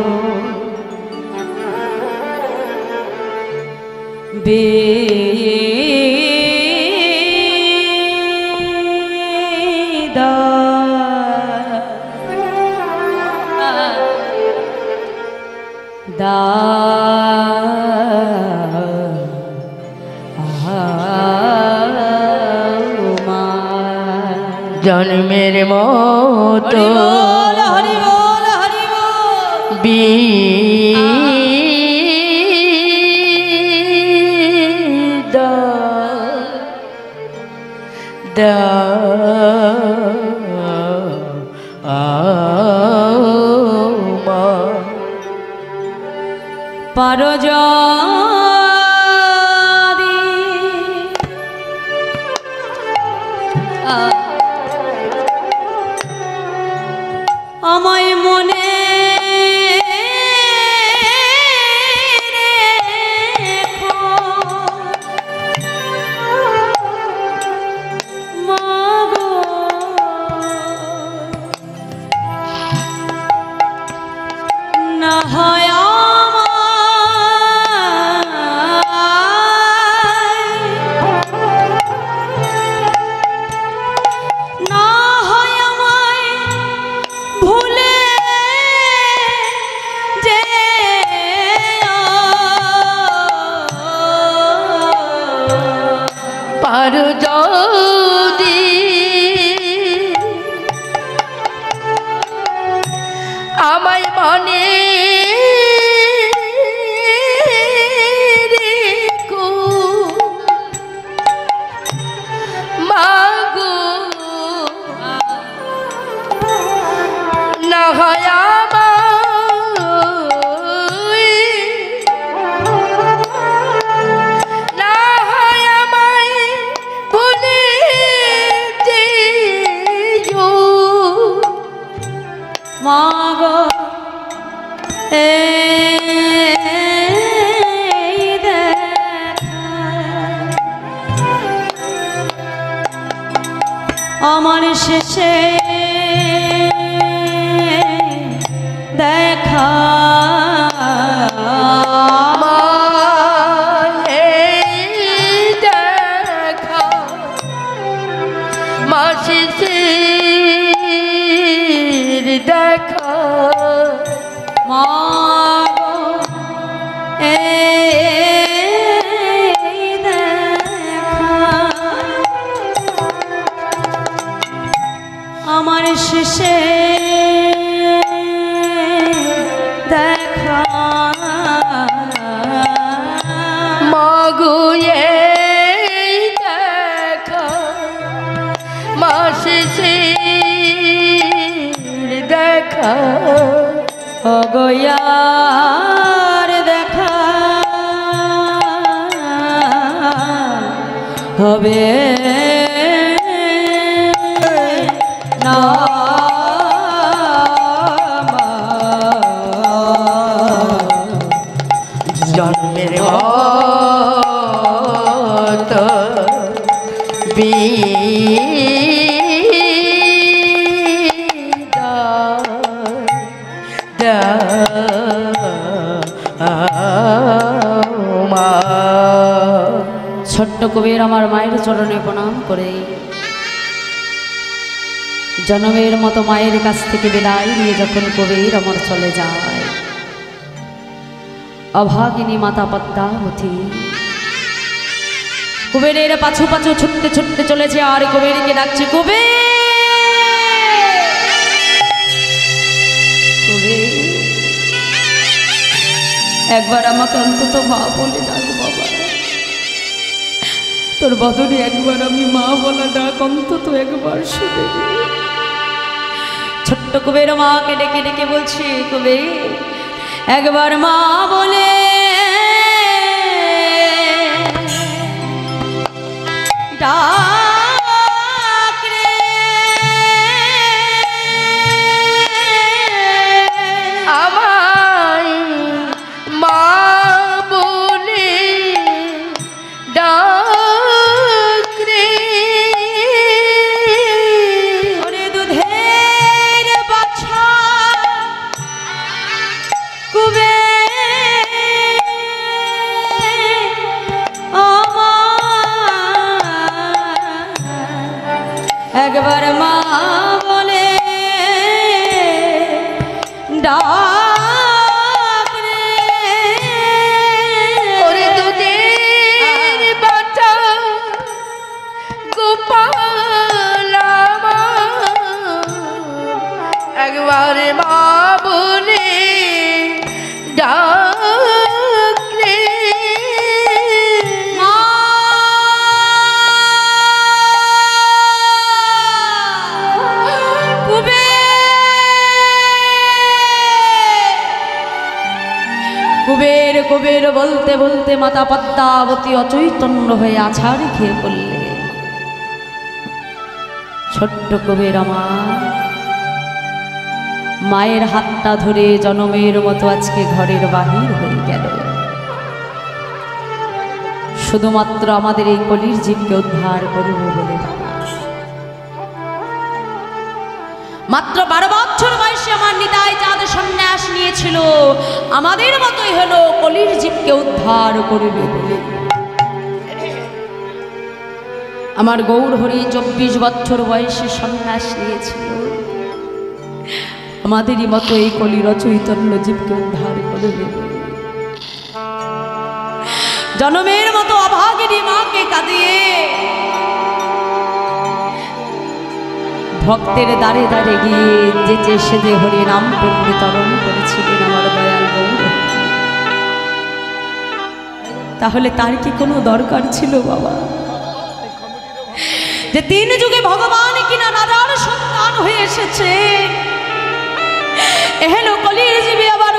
S3: জন্মের মতো
S1: পারজাদি
S3: পারো যদি আমায় মনে রেখো মাগো না হয়
S1: মাগো আমার শেষে দেখা
S3: দেখা মাসির দেখা
S1: মাগো আমার শেষে দেখা
S3: মাগো দেখা মাসির দেখা
S1: অগয়ার দেখা হবে না
S3: জন্মের মত
S1: ছোট্ট কবির আমার মায়ের চরণে প্রণাম করে জন্মের মতো মায়ের কাছ থেকে বিদায় নিয়ে যখন কবির আমার চলে যায়, অভাগিনী মাতা পদ্মাবতী কুবেরের পাছু পাছু ছুটতে ছুটতে চলেছে আর কুবেরকে ডাকছে, কুবের একবার আমাকে অন্তত মা বলে ডাক বাবা, তোর বদলে একবার আমি মা বলা ডাক অন্তত একবার শুনে। ছোট্ট কুবের মাকে ডেকে ডেকে বলছে, কুবের একবার মা বলে ডাক রে,
S3: আমায় মা বলে ডাক রে।
S1: ওরে দুধের বাছা কুবের একবার মা বলে ডাক রে।
S3: ওরে দুধের বাচ্চা গোপাল একবার মা বলে ডাক রে।
S1: কুবের কুবের বলতে বলতে মাতা পদ্মাবতী অচৈতন্য হয়ে আছাড় খেয়ে পড়লে। ছোট্ট কুবের আমার মায়ের হাতটা ধরে জনমের মতো আজকে ঘরের বাহির হয়ে গেল, শুধুমাত্র আমাদের এই কলির জীবকে উদ্ধার করবে বলে। মাত্র 12 বছর বয়সে আমার নিতাই চাঁদ সন্ন্যাস নিয়েছিল, আমাদের মতোই হলো কলির জীবকে উদ্ধার করবে বলে। আমার গৌর হরি 24 বছর বয়সে সন্ন্যাস নিয়েছিল, আমাদেরই মতো এই কলির অচৈতন্য জীবকে উদ্ধার করবে বলে। জনমের মতো অভাগিনী মাকে কাঁদিয়ে ভক্তের দ্বারে দ্বারে গিয়ে যেচে সেদে হরি নাম পুণ্যে তরণ করেছিলেন আমার দয়াল গৌর। তাহলে তার কি কোনো দরকার ছিল বাবা, যে 3 যুগে ভগবান কিনা রাজার সন্তান হয়ে এসেছে, এহেলো কলির জীবে আবার